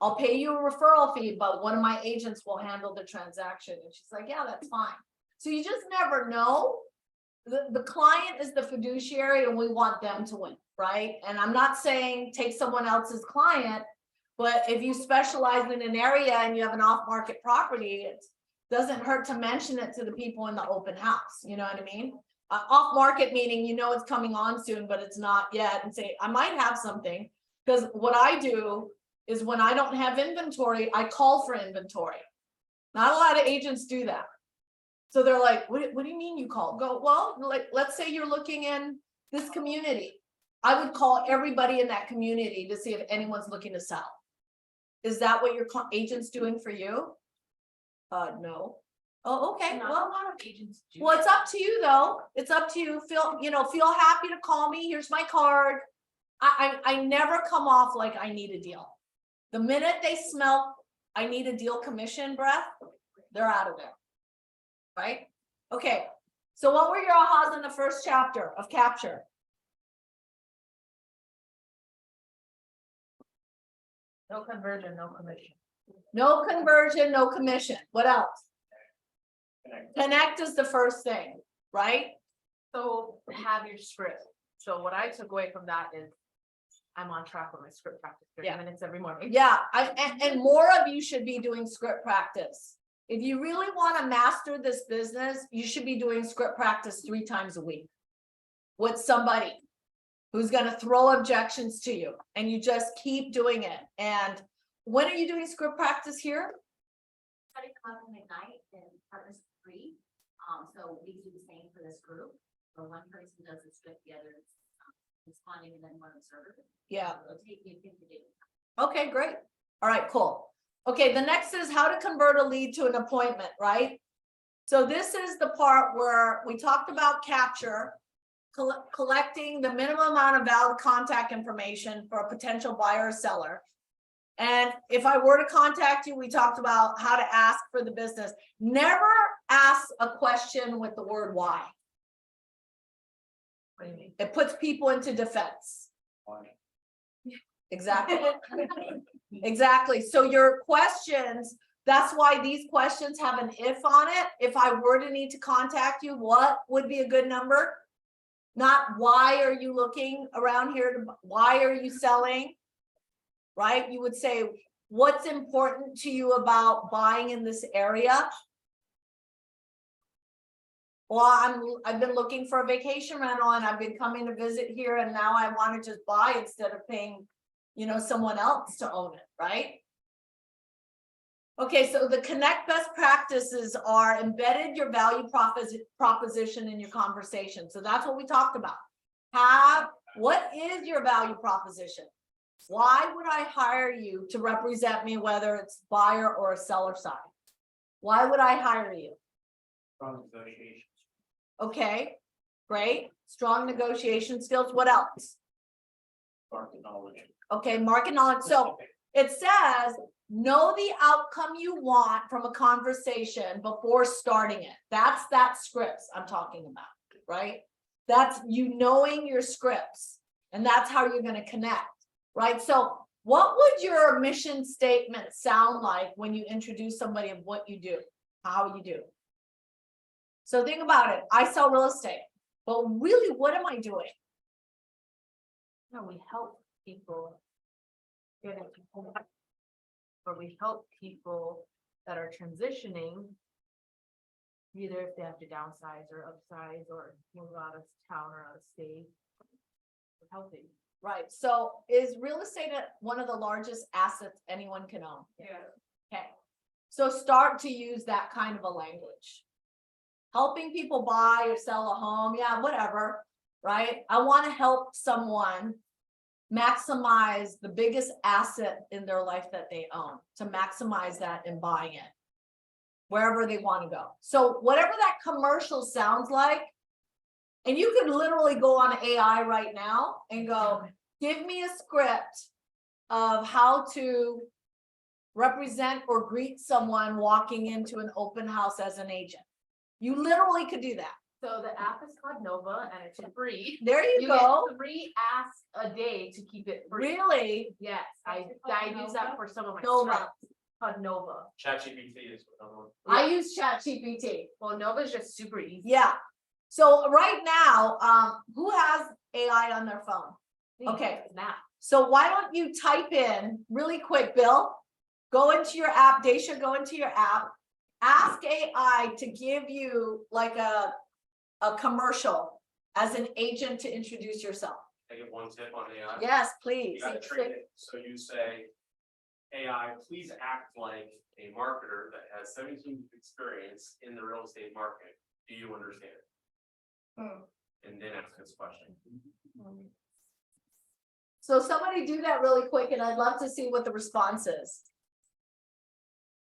I'll pay you a referral fee, but one of my agents will handle the transaction. And she's like, yeah, that's fine. So you just never know. The client is the fiduciary and we want them to win, right? And I'm not saying take someone else's client, but if you specialize in an area and you have an off-market property, it doesn't hurt to mention it to the people in the open house. You know what I mean? Off-market meaning, it's coming on soon, but it's not yet, and say, I might have something. Because what I do is when I don't have inventory, I call for inventory. Not a lot of agents do that. So they're like, what do you mean you call? Go, well, like, let's say you're looking in this community. I would call everybody in that community to see if anyone's looking to sell. Is that what your agent's doing for you? No. Oh, okay, Not a well, lot of agents do. well, it's up to you though. It's up to you. Feel happy to call me. Here's my card. I never come off like I need a deal. The minute they smell, I need a deal commission breath, they're out of there. Right? Okay. So what were your ahas in the first chapter of capture? No conversion, no commission. No conversion, no commission. What else? Connect. Connect is the first thing, right? So have your script. So what I took away from that is I'm on track with my script practice 30 Yeah. minutes every morning. Yeah, and more of you should be doing script practice. If you really want to master this business, you should be doing script practice 3 times a week with somebody who's going to throw objections to you, and you just keep doing it. And when are you doing script practice here? Study come up in Ignite and partners free. So we do the same for this group. So one person does the script, the other is responding, and then one observer. Yeah. It'll take you 50 days. Okay, great. All right, cool. Okay, the next is how to convert a lead to an appointment, right? So this is the part where we talked about capture, collecting the minimum amount of valid contact information for a potential buyer or seller. And if I were to contact you, we talked about how to ask for the business. Never ask a question with the word why. What do you mean? It puts people into defense. Why? Exactly. Exactly. So your questions, that's why these questions have an if on it. If I were to need to contact you, what would be a good number? Not why are you looking around here? Why are you selling? Right? You would say, what's important to you about buying in this area? Well, I've been looking for a vacation rental and I've been coming to visit here, and now I want to just buy instead of paying, someone else to own it, right? Okay, so the connect best practices are embedded your value proposition in your conversation. So that's what we talked about. What is your value proposition? Why would I hire you to represent me, whether it's buyer or a seller side? Why would I hire you? Strong negotiations. Okay, great. Strong negotiation skills. What else? Market knowledge. Okay, market knowledge. So it says, know the outcome you want from a conversation before starting it. That's that scripts I'm talking about, right? That's you knowing your scripts, and that's how you're going to connect, right? So what would your mission statement sound like when you introduce somebody of what you do, how you do? So think about it. I sell real estate, but really, what am I doing? No, we help people get into home, or we help people that are transitioning, either if they have to downsize or upsize or move out of town or out of state. We're helping. Right. So is real estate one of the largest assets anyone can own? Yeah. Okay. So start to use that kind of a language. Helping people buy or sell a home. Yeah, whatever. Right. I want to help someone maximize the biggest asset in their life that they own, to maximize that in buying it wherever they want to go. So whatever that commercial sounds like, and you could literally go on AI right now and go, give me a script of how to represent or greet someone walking into an open house as an agent. You literally could do that. So the app is called Nova and it's free. There you You go. get 3 asks a day to keep it free. Really? Yes, I use that for some of my Nova. stuff. Called Nova. ChatGPT is another one. I use ChatGPT. Well, Nova is just super easy. Yeah. So right now, who has AI on their phone? Okay. Now. So why don't you type in really quick, Bill? Go into your app, Daisha, go into your app. Ask AI to give you like a commercial as an agent to introduce yourself. I get one tip on AI. Yes, You please. gotta train it, so you say, AI, please act like a marketer that has 17 years of experience in the real estate market. Do you understand it? And then ask this question. So somebody do that really quick, and I'd love to see what the response is.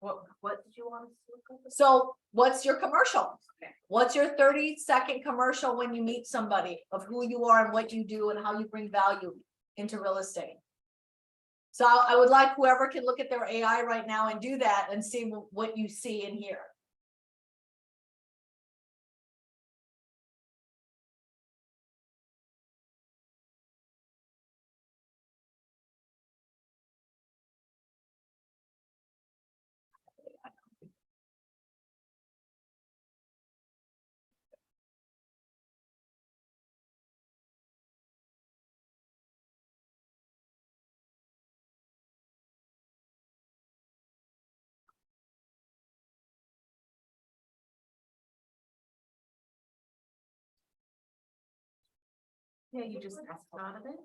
What did you want us to look up? So what's your commercial? Okay. What's your 30-second commercial when you meet somebody of who you are and what you do and how you bring value into real estate? So I would like whoever can look at their AI right now and do that and see what you see and hear. Yeah, you just ask out of it.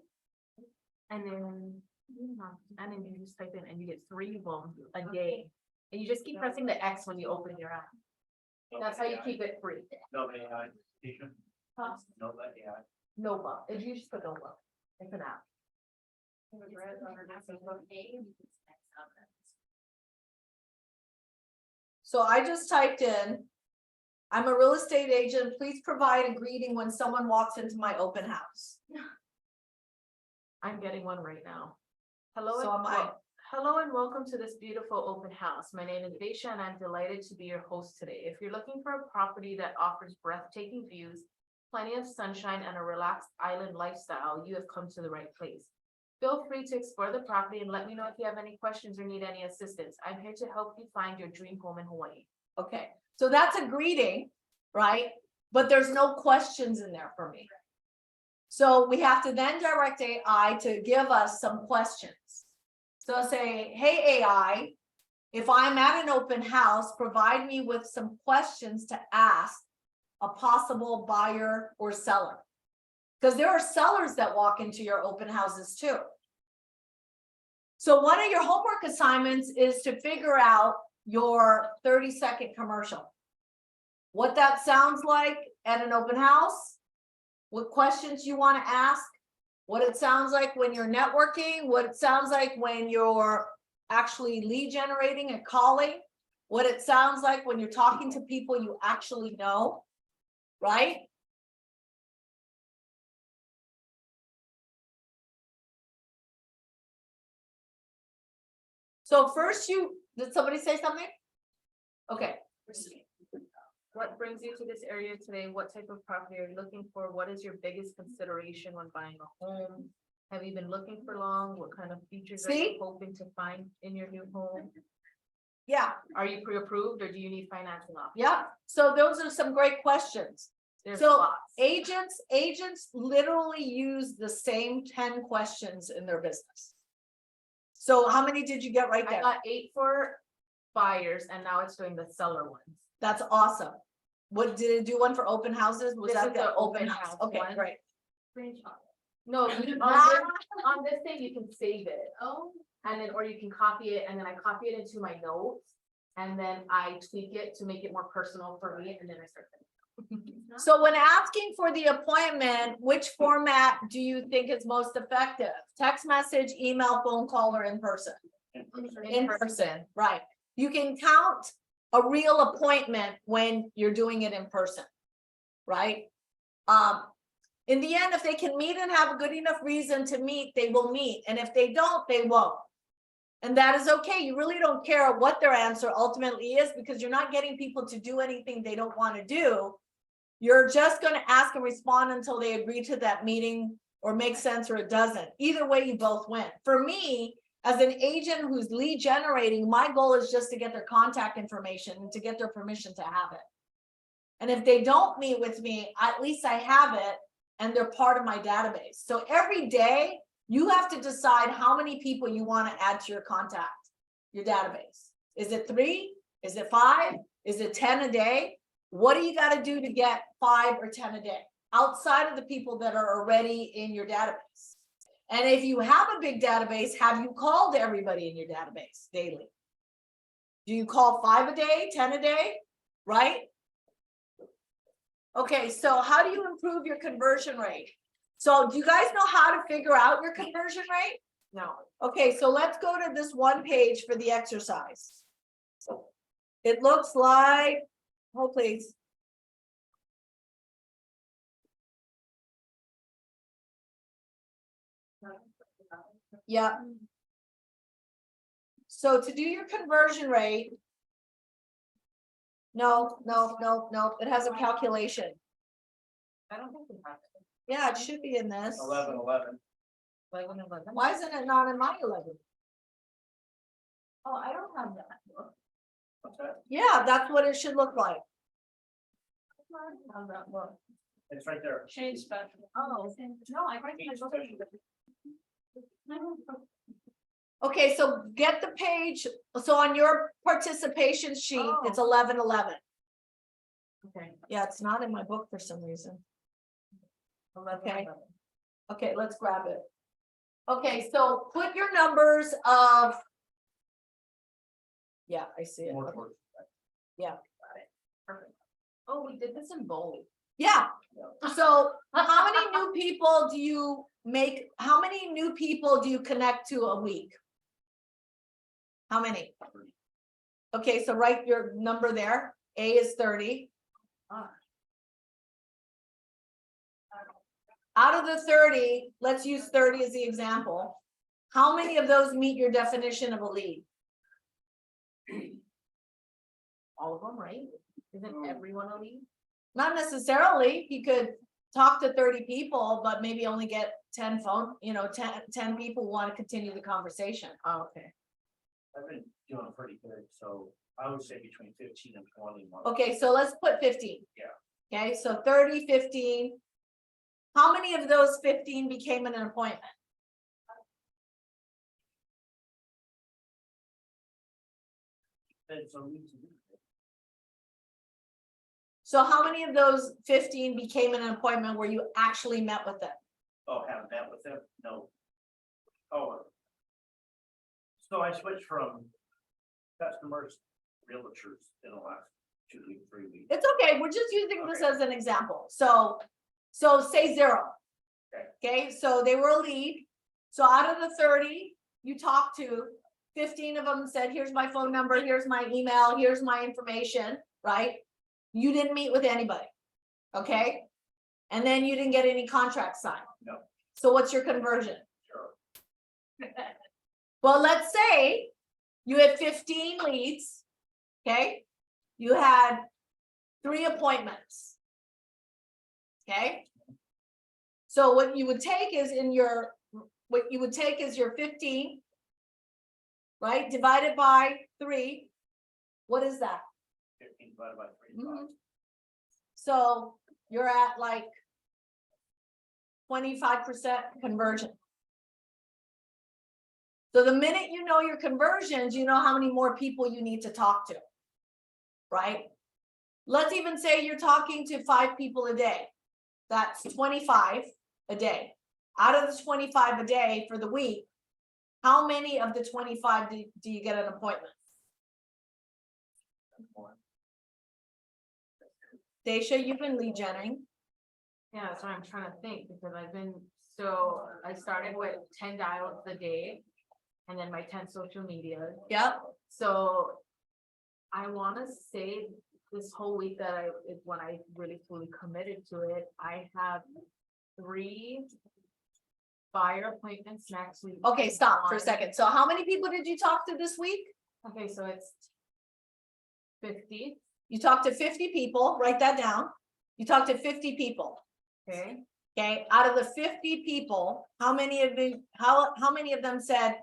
And then you just type in and you get 3 of them a day. And you just keep pressing the X when you open your app. That's how you keep it free. No AI, teacher, no AI. Nova, if you just put Nova, it's an app. So I just typed in, I'm a real estate agent. Please provide a greeting when someone walks into my open house. I'm getting one right now. Hello, So am I. Hello and welcome to this beautiful open house. My name is Daisha and I'm delighted to be your host today. If you're looking for a property that offers breathtaking views, plenty of sunshine and a relaxed island lifestyle, you have come to the right place. Feel free to explore the property and let me know if you have any questions or need any assistance. I'm here to help you find your dream home in Hawaii. Okay, so that's a greeting, right? But there's no questions in there for me. So we have to then direct AI to give us some questions. So say, hey, AI, if I'm at an open house, provide me with some questions to ask a possible buyer or seller. Because there are sellers that walk into your open houses too. So one of your homework assignments is to figure out your 30-second commercial. What that sounds like at an open house, what questions you want to ask, what it sounds like when you're networking, what it sounds like when you're actually lead generating and calling, what it sounds like when you're talking to people you actually know, right? So first did somebody say something? Okay. What brings you to this area today? What type of property are you looking for? What is your biggest consideration when buying a home? Have you been looking for long? What kind of features are See? you hoping to find in your new home? Yeah, Are you pre-approved or do you need financing options? yeah. So those are some great questions. There's So lots. agents literally use the same 10 questions in their business. So how many did you get right I there? got 8 for buyers and now it's doing the seller ones. That's awesome. What did it do one for open houses? Was This that is the the open open house? house Okay, one. great. No, on this thing, you can save it. Oh. And then, or you can copy it and then I copy it into my notes. And then I tweak it to make it more personal for me and then I start. So when asking for the appointment, which format do you think is most effective? Text message, email, phone call, or in person? In person, right. You can count a real appointment when you're doing it in person, right? In the end, if they can meet and have a good enough reason to meet, they will meet. And if they don't, they won't. And that is okay. You really don't care what their answer ultimately is because you're not getting people to do anything they don't want to do. You're just going to ask and respond until they agree to that meeting or make sense or it doesn't. Either way, you both win. For me, as an agent who's lead generating, my goal is just to get their contact information and to get their permission to have it. And if they don't meet with me, at least I have it and they're part of my database. So every day you have to decide how many people you want to add to your contact, your database. Is it 3? Is it 5? Is it 10 a day? What do you got to do to get 5 or 10 a day outside of the people that are already in your database? And if you have a big database, have you called everybody in your database daily? Do you call 5 a day, 10 a day, right? Okay, so how do you improve your conversion rate? So do you guys know how to figure out your conversion rate? No. Okay, so let's go to this one page for the exercise. It looks like, hold please. Yeah. So to do your conversion rate. No, it has a calculation. I don't think we have it. Yeah, it should be in this. 11. Like, when it was- Why isn't it not in my 11? Oh, I don't have that. What's that? Yeah, that's what it should look like. I don't have that book. It's right there. Change special. Oh, no, I write my book. Okay, so get the page, so on your participation sheet, it's Oh. 11:11. Okay. Yeah, it's not in my book for some reason. 11, Okay. 11. Okay, let's grab it. Okay, so put your numbers of. Yeah, I see it. More Okay. towards- Perfect. Oh, we did this in bold. Yeah, so how many new people do you make, how many new people do you connect to a week? How many? Okay, so write your number there, A is 30. Ah. Out of the 30, let's use 30 as the example. How many of those meet your definition of a lead? All of them, right? Isn't everyone a lead? Not necessarily, he could talk to 30 people, but maybe only get 10 phone, 10 people who want to continue the conversation. Oh, okay. I've been doing pretty good, so I would say between 15 and 20. Okay, so let's put 15. Yeah. Okay, so 30, 15. How many of those 15 became an appointment? And so we. So how many of those 15 became an appointment where you actually met with them? Oh, haven't met with them? No. Oh. So I switched from customers, to realtors in the last 2 weeks, 3 weeks. It's okay, we're just using this Okay. as an example. So say 0. Okay. Okay, so they were a lead. So out of the 30 you talked to, 15 of them said, here's my phone number, here's my email, here's my information, right? You didn't meet with anybody. Okay? And then you didn't get any contracts signed. No. So what's your conversion? Sure. Well, let's say you had 15 leads, okay? You had 3 appointments. Okay? So what you would take is your 15, right? Divided by 3. What is that? 15 divided by 3 is Mhm. 5. So you're at like 25% conversion. So the minute you know your conversions, you know how many more people you need to talk to, right? Let's even say you're talking to 5 people a day. That's 25 a day. Out of the 25 a day for the week, how many of the 25 do you get an appointment? Daisha, you've been lead genning. Yeah, that's what I'm trying to think, because so I started with 10 dials a day. And then my 10 social media. Yep. So I want to say this whole week that is when I really fully committed to it. I have 3 buyer appointments next week. Okay, stop for a One- second. So how many people did you talk to this week? Okay, so it's 50. You talked to 50 people, write that down. You talked to 50 people. Okay, Okay, out of the 50 people, how many of them said,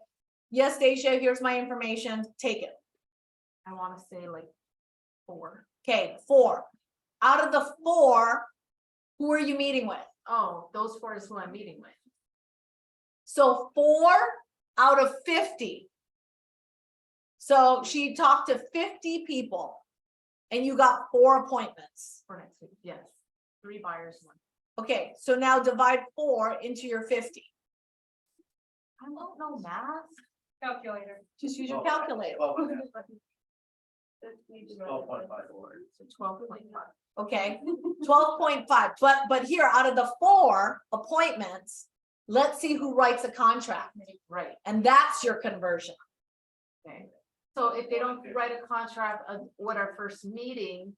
yes, Daisha, here's my information, take it? I want to say like 4. Okay, 4. Out of the 4, who are you meeting with? Oh, those 4 is who I'm meeting with. So 4 out of 50. So she talked to 50 people and you got 4 appointments. For next week, yes. 3 buyers, 1. Okay, so now divide 4 into your 50. I don't know math. Calculator. Just use your Oh. calculator. 12.54. So 12.5. Okay, 12.5, but here, out of the 4 appointments, let's see who writes a contract, Right, and that's your conversion. okay. So if they don't write a contract of what our first meeting,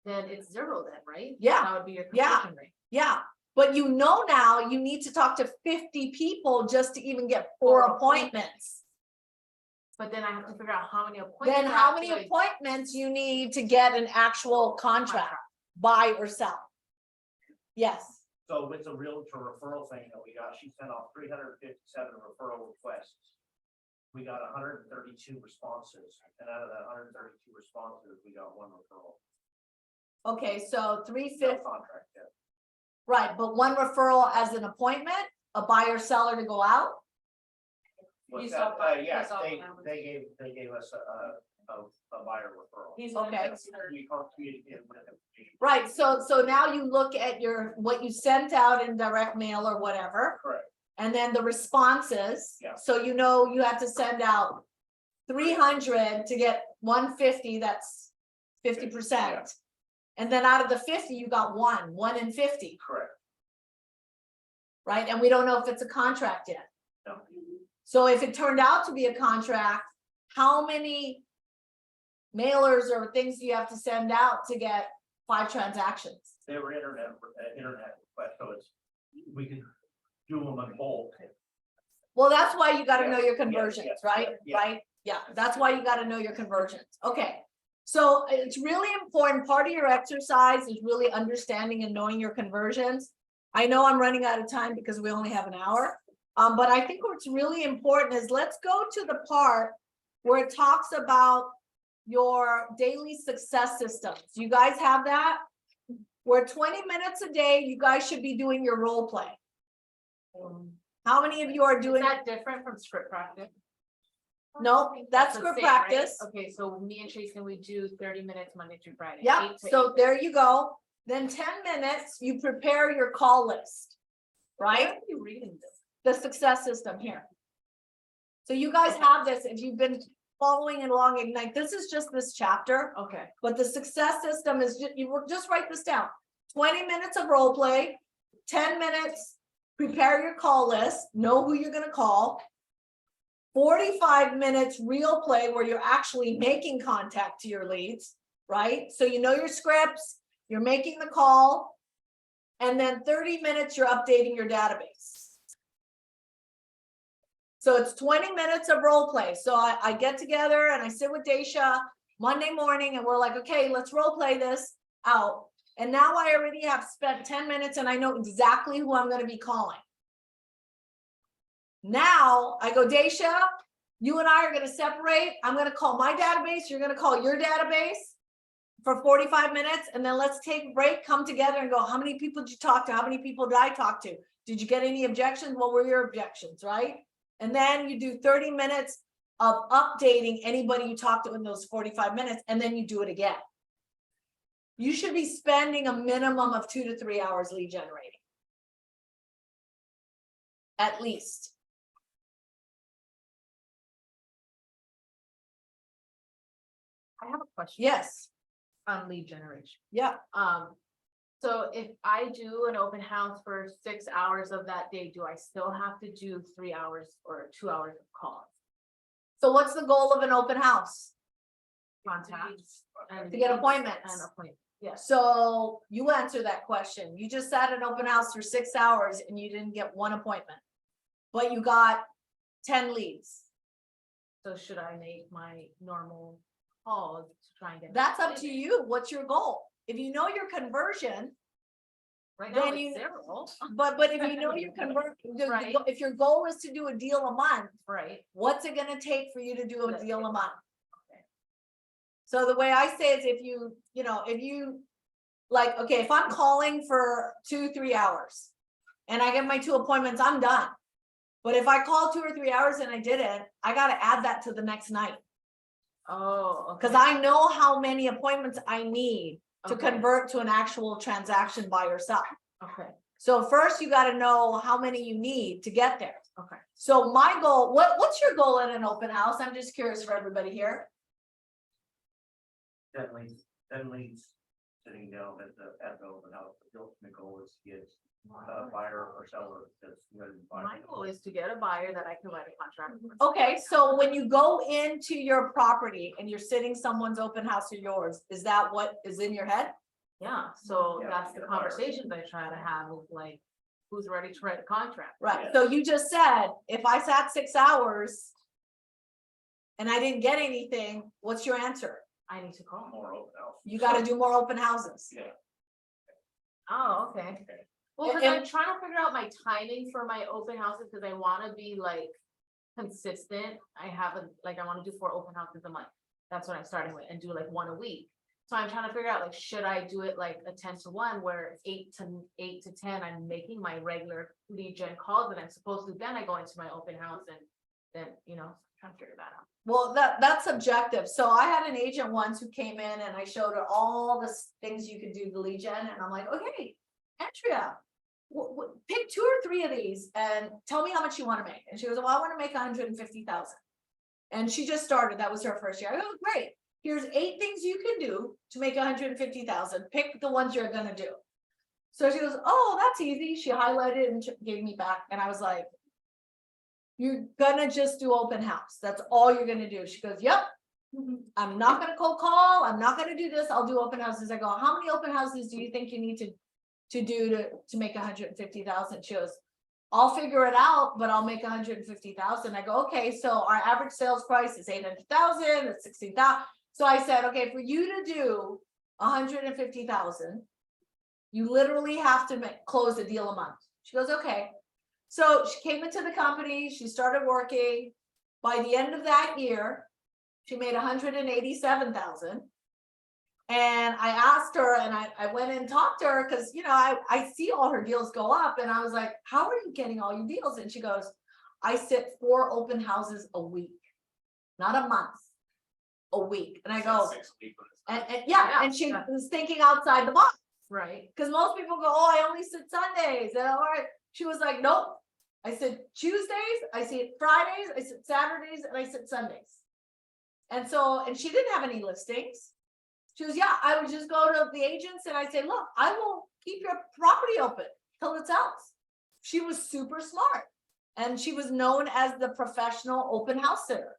then it's zero then, right? Yeah, That would be your yeah. conversion rate. Yeah, but you know now you need to talk to 50 people just to even get 4 4 appointments. But then I have to figure out how many appointments. Then I how have many to, like, appointments you need to get an actual contract, buy or sell? Yes, So with the realtor referral thing that we got, she sent off 357 referral requests. We got 132 responses, and out of that 132 responses, we got 1 referral. okay, so No 350, contract yet. right, but 1 referral as an appointment, a buyer seller to go out? What's You that? saw- Yeah, you saw they what gave us a buyer referral. He's Okay. We communicated with them. Right, so now you look at what you sent out in direct mail or whatever, Correct. and then the responses. Yeah. So you know you have to send out 300 to get 150, that's 50%. And then out of the 50, you got 1 in 50, Correct. right? And we don't know if it's a contract yet. No. So if it turned out to be a contract, how many mailers or things do you have to send out to get 5 transactions? They were internet requests, so it's, we can do them in bulk. Well, that's why you gotta Yes, know your yes, conversions, yes, right? yes. Right? Yeah, that's why you gotta know your conversions. Okay. So it's really important. Part of your exercise is really understanding and knowing your conversions. I know I'm running out of time because we only have an hour. But I think what's really important is let's go to the part where it talks about your daily success systems. You guys have that? Where 20 minutes a day, you guys should be doing your role play. How many of you are Is doing? that different from script practice? No, that's the good same, right? practice. Okay, so me and Tracy, we do 30 minutes Monday through Friday. Yeah, 8 to so 8. there you go. Then 10 minutes, you prepare your call list, Why right? are you reading this? The success system here. So you guys have this, if you've been following along Ignite, this is just this chapter, Okay, but the success system is, just write this down. 20 minutes of role play, 10 minutes, prepare your call list, know who you're gonna call. 45 minutes real play where you're actually making contact to your leads, right? So you know your scripts, you're making the call, and then 30 minutes, you're updating your database. So it's 20 minutes of role play. So I get together and I sit with Daisha Monday morning and we're like, okay, let's role play this out. And now I already have spent 10 minutes and I know exactly who I'm going to be calling. Now I go, Daisha, you and I are going to separate. I'm going to call my database. You're going to call your database for 45 minutes. And then let's take a break, come together and go, how many people did you talk to? How many people did I talk to? Did you get any objections? What were your objections, right? And then you do 30 minutes of updating anybody you talked to in those 45 minutes, and then you do it again. You should be spending a minimum of 2 to 3 hours lead generating. At least. I have a question. Yes. On lead generation. Yeah. So if I do an open house for 6 hours of that day, do I still have to do 3 hours or 2 hours of calls? So what's the goal of an open house? Contacts. And To get appointments. And appointments, yes. So you answer that question. You just sat an open house for 6 hours and you didn't get 1 appointment, but you got 10 leads. So should I make my normal calls to try and get? That's up to you. What's your goal? If you know your conversion, Right now then it's you- 0. but if you know your Right. if your goal is to do a deal a month, Right. what's it gonna take for you to do a Let's deal get a month? Okay. So the way I say is if you like, okay, if I'm calling for 2-3 hours and I get my 2 appointments, I'm done. But if I call 2 or 3 hours and I didn't, I gotta add that to the next night. Oh, okay. Because I know how many appointments I need to Okay. convert to an actual transaction by yourself. Okay, So first you gotta know how many you need to get there. okay. So my goal, what's your goal at an open house? I'm just curious for everybody here. 10 leads. sitting down at the open house. The ultimate goal is to get a buyer or seller that's ready to buy. My goal is to get a buyer that I can write a contract with. Okay, so when you go into your property and you're sitting someone's open house or yours, is that what is in your head? Yeah, so Yeah, that's the get a buyer. conversations I try to have with like, who's ready to write a contract? Right, Yeah. so you just said, if I sat 6 hours and I didn't get anything, what's your answer? I need to call. More open house. You gotta do more open houses. Yeah. Oh, okay. Okay. Well, cause And- I'm trying to figure out my timing for my open houses, cause I wanna be like consistent. I have I wanna do 4 open houses a month. That's what I'm starting with, and do like 1 a week. So I'm trying to figure out, like, should I do it like a 10-to-1 where it's 8 to 10, I'm making my regular lead gen calls that I'm supposed to, then I go into my open house and then, trying to figure that out. Well, that's subjective. So I had an agent once who came in and I showed her all the things you could do to lead gen, and I'm like, okay, Andrea, pick 2 or 3 of these and tell me how much you want to make. And she goes, well, I want to make 150,000. And she just started, that was her first year. I go, great. Here's 8 things you can do to make 150,000. Pick the ones you're gonna do. So she goes, oh, that's easy. She highlighted and gave me back. And I was like, you're gonna just do open house. That's all you're gonna do. She goes, yep. I'm not gonna cold call. I'm not gonna do this. I'll do open houses. I go, how many open houses do you think you need to do to make 150,000? She goes, I'll figure it out, but I'll make 150,000. I go, okay, so our average sales price is 800,000, it's 16,000. So I said, okay, for you to do 150,000, you literally have to close a deal a month. She goes, okay. So she came into the company, she started working. By the end of that year, she made 187,000. And I asked her, and I went and talked to her because, I see all her deals go up, and I was like, how are you getting all your deals? And she goes, I sit 4 open houses a week, not a month, a week. And I go, 6 people. and yeah, and she was thinking outside the box. Right. Because most people go, oh, I only sit Sundays. And all right. She was like, nope. I sit Tuesdays, I sit Fridays, I sit Saturdays, and I sit Sundays. And she didn't have any listings. She goes, yeah, I would just go to the agents and I say, look, I will keep your property open till it sells. She was super smart. And she was known as the professional open house sitter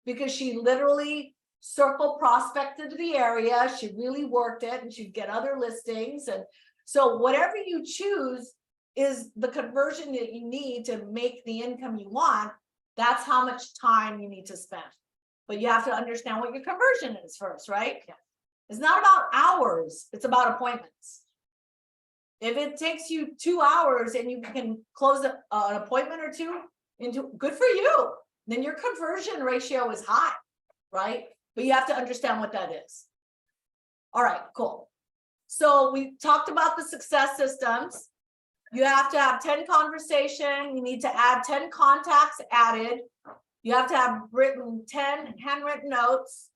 because she literally circle prospected to the area. She really worked it, and she'd get other listings. And so whatever you choose is the conversion that you need to make the income you want. That's how much time you need to spend. But you have to understand what your conversion is first, right? Yeah. It's not about hours, it's about appointments. If it takes you 2 hours and you can close an appointment or 2 into, good for you. Then your conversion ratio is high, right? But you have to understand what that is. All right, cool. So we talked about the success systems. You have to have 10 conversation. You need to add 10 contacts added. You have to have written 10 handwritten notes.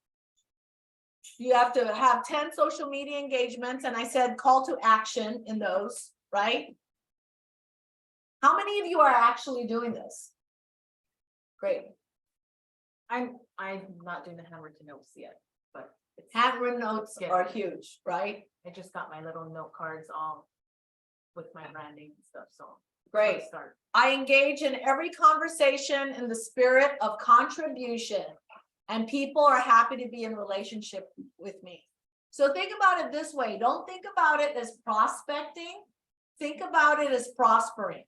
You have to have 10 social media engagements. And I said call to action in those, right? How many of you are actually doing this? Great. I'm not doing the handwritten notes yet, but Handwritten notes Yeah. are huge, right? I just got my little note cards all with my branding and stuff, so. Great. Start. I engage in every conversation in the spirit of contribution, and people are happy to be in relationship with me. So think about it this way. Don't think about it as prospecting. Think about it as prospering.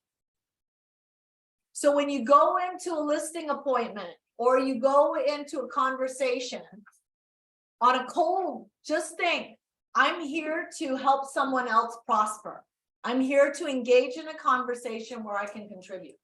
So when you go into a listing appointment or you go into a conversation on a cold, just think, I'm here to help someone else prosper. I'm here to engage in a conversation where I can contribute.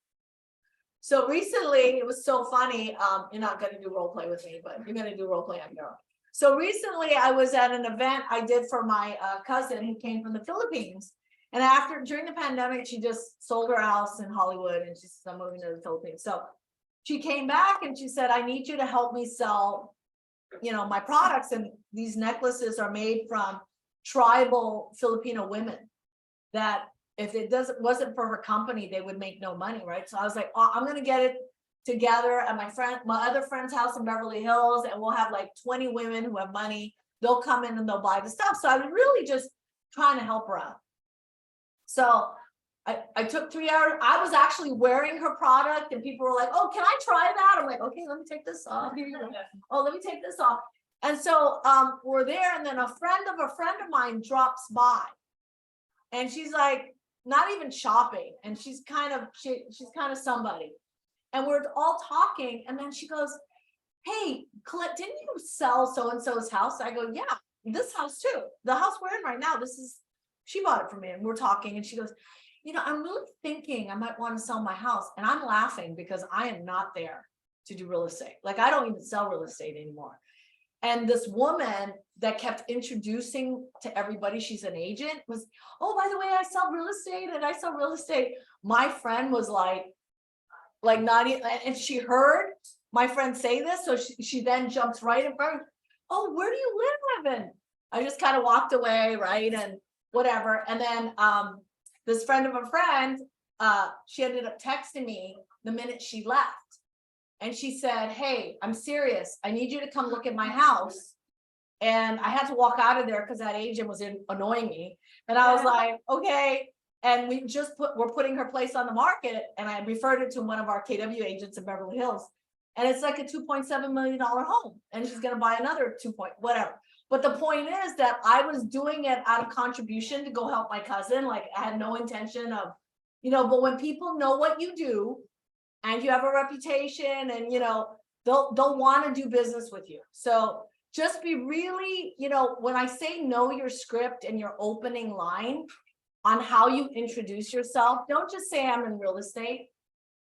So recently, it was so funny. You're not going to do role play with me, but you're going to do role play on your own. So recently, I was at an event I did for my cousin who came from the Philippines. And during the pandemic, she just sold her house in Hollywood and she said, I'm moving to the Philippines. So she came back and she said, I need you to help me sell, my products. And these necklaces are made from tribal Filipino women that if it wasn't for her company, they would make no money, right? So I was like, oh, I'm gonna get it together at my other friend's house in Beverly Hills, and we'll have like 20 women who have money they'll come in and they'll buy the stuff. So I was really just trying to help her out. So I took 3 hours. I was actually wearing her product and people were like, oh, can I try that? I'm like, okay, let me take this off. Here you go. Oh, let me take this off. And so we're there, and then a friend of mine drops by. And she's like, not even shopping. And she's kind of somebody. And we're all talking. And then she goes, hey, Colette, didn't you sell so-and-so's house? I go, yeah, this house too. The house we're in right now, she bought it from me. And we're talking and she goes, I'm really thinking I might want to sell my house. And I'm laughing because I am not there to do real estate. Like, I don't even sell real estate anymore. And this woman that kept introducing to everybody, she's an agent, was, oh, by the way, I sell real estate and I sell real estate. My friend was like not even, and she heard my friend say this. So she then jumps right in front. Oh, where do you live, Evan? I just kind of walked away, right? And whatever. And then this friend of a friend, she ended up texting me the minute she left. And she said, hey, I'm serious. I need you to come look at my house. And I had to walk out of there because that agent was annoying me. And I was like, okay. And we're putting her place on the market. And I referred it to one of our KW agents in Beverly Hills. And it's like a $2.7 million home. And she's going to buy another whatever. But the point is that I was doing it out of contribution to go help my cousin. Like, I had no intention of, but when people know what you do and you have a reputation and, they'll want to do business with you. So just be really, when I say know your script and your opening line on how you introduce yourself, don't just say I'm in real estate.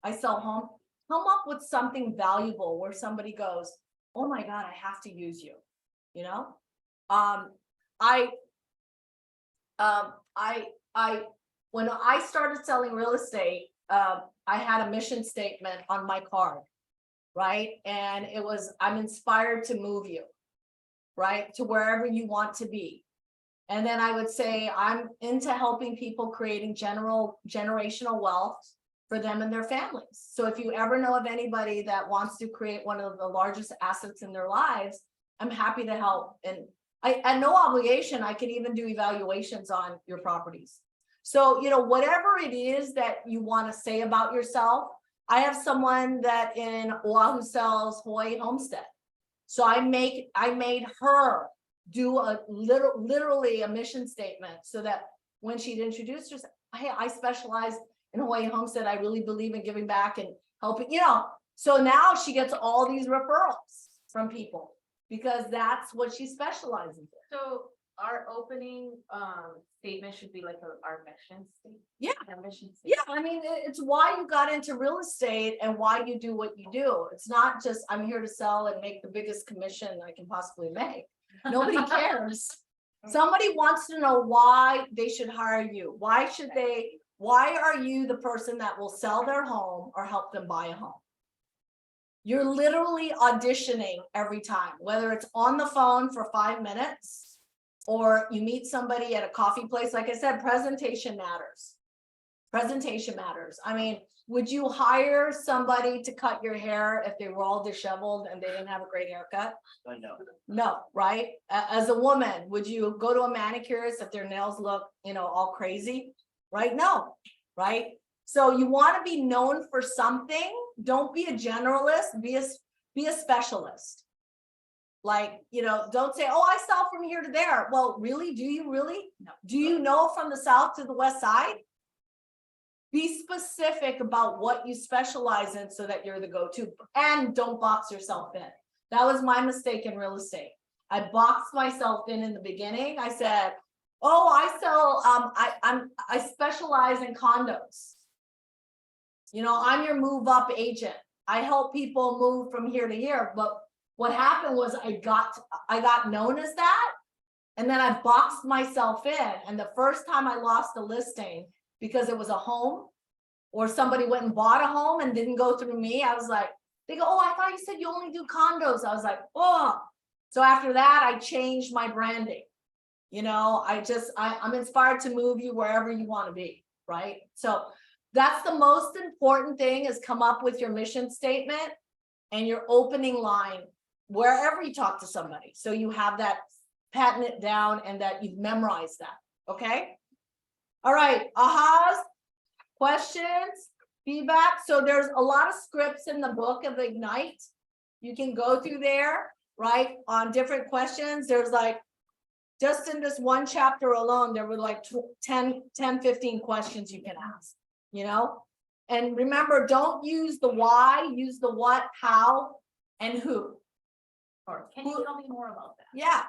I sell home. Come up with something valuable where somebody goes, oh my God, I have to use you. When I started selling real estate, I had a mission statement on my card, right? And it was, I'm inspired to move you, right? To wherever you want to be. And then I would say, I'm into helping people creating generational wealth for them and their families. So if you ever know of anybody that wants to create one of the largest assets in their lives, I'm happy to help. And at no obligation, I can even do evaluations on your properties. So, whatever it is that you want to say about yourself, I have someone that in Oahu sells Hawaii homestead. So I made her do literally a mission statement so that when she'd introduce herself, hey, I specialize in Hawaii homestead. I really believe in giving back and helping, So now she gets all these referrals from people because that's what she specializes in. So our opening statement should be like our mission statement. Yeah. Our mission Yeah, statement. I mean, it's why you got into real estate and why you do what you do. It's not just I'm here to sell and make the biggest commission I can possibly make. Nobody cares. Somebody wants to know why they should hire you. Why are you the person that will sell their home or help them buy a home? You're literally auditioning every time, whether it's on the phone for 5 minutes or you meet somebody at a coffee place. Like I said, presentation matters. Presentation matters. I mean, would you hire somebody to cut your hair if they were all disheveled and they didn't have a great haircut? I know. No, right? As a woman, would you go to a manicurist if their nails look, all crazy? Right? No, right? So you want to be known for something. Don't be a generalist, be a specialist. Like, don't say, oh, I sell from here to there. Well, really? Do you really? No. Do you know from the south to the west side? Be specific about what you specialize in so that you're the go-to, and don't box yourself in. That was my mistake in real estate. I boxed myself in the beginning. I said, oh, I sell, I specialize in condos. I'm your move up agent. I help people move from here to here. But what happened was I got known as that. And then I boxed myself in. And the first time I lost a listing because it was a home or somebody went and bought a home and didn't go through me, I was like, they go, oh, I thought you said you only do condos. I was like, oh. So after that, I changed my branding. I'm inspired to move you wherever you want to be, right? So that's the most important thing, is come up with your mission statement and your opening line wherever you talk to somebody. So you have that patting it down and that you've memorized that, okay? All right, ahas, questions, feedback. So there's a lot of scripts in the book of Ignite. You can go through there, right, on different questions. There's like, just in this one chapter alone, there were like 10, 15 questions you can ask, you know? And remember, don't use the why, use the what, how, and who. Or can you tell me more about that? Yeah,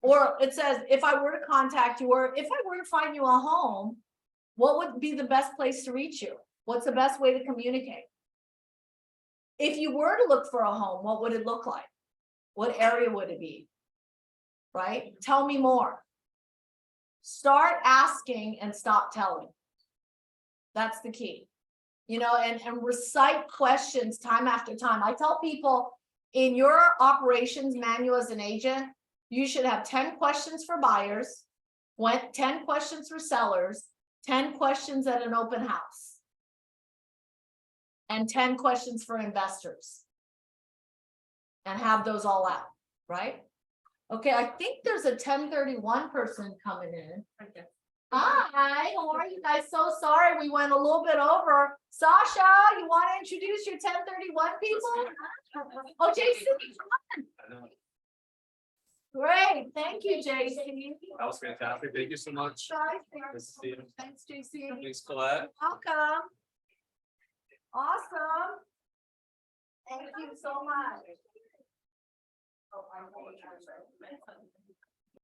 or it says, if I were to contact you, or if I were to find you a home, what would be the best place to reach you? What's the best way to communicate? If you were to look for a home, what would it look like? What area would it be? Right? Tell me more. Start asking and stop telling. That's the key. You know, and recite questions time after time. I tell people, in your operations manual as an agent, you should have 10 questions for buyers, 10 questions for sellers, 10 questions at an open house, and 10 questions for investors. And have those all out, right? Okay, I think there's a 1031 person coming in. Hi, how are you guys? So sorry, we went a little bit over. Sasha, you want to introduce your 1031 people? Oh, JC, come on. Great, thank you, JC. That was fantastic. Thank you so much. Bye. Nice to see you. Thanks, JC. Thanks, Colette. Welcome. Awesome. Thank you so much.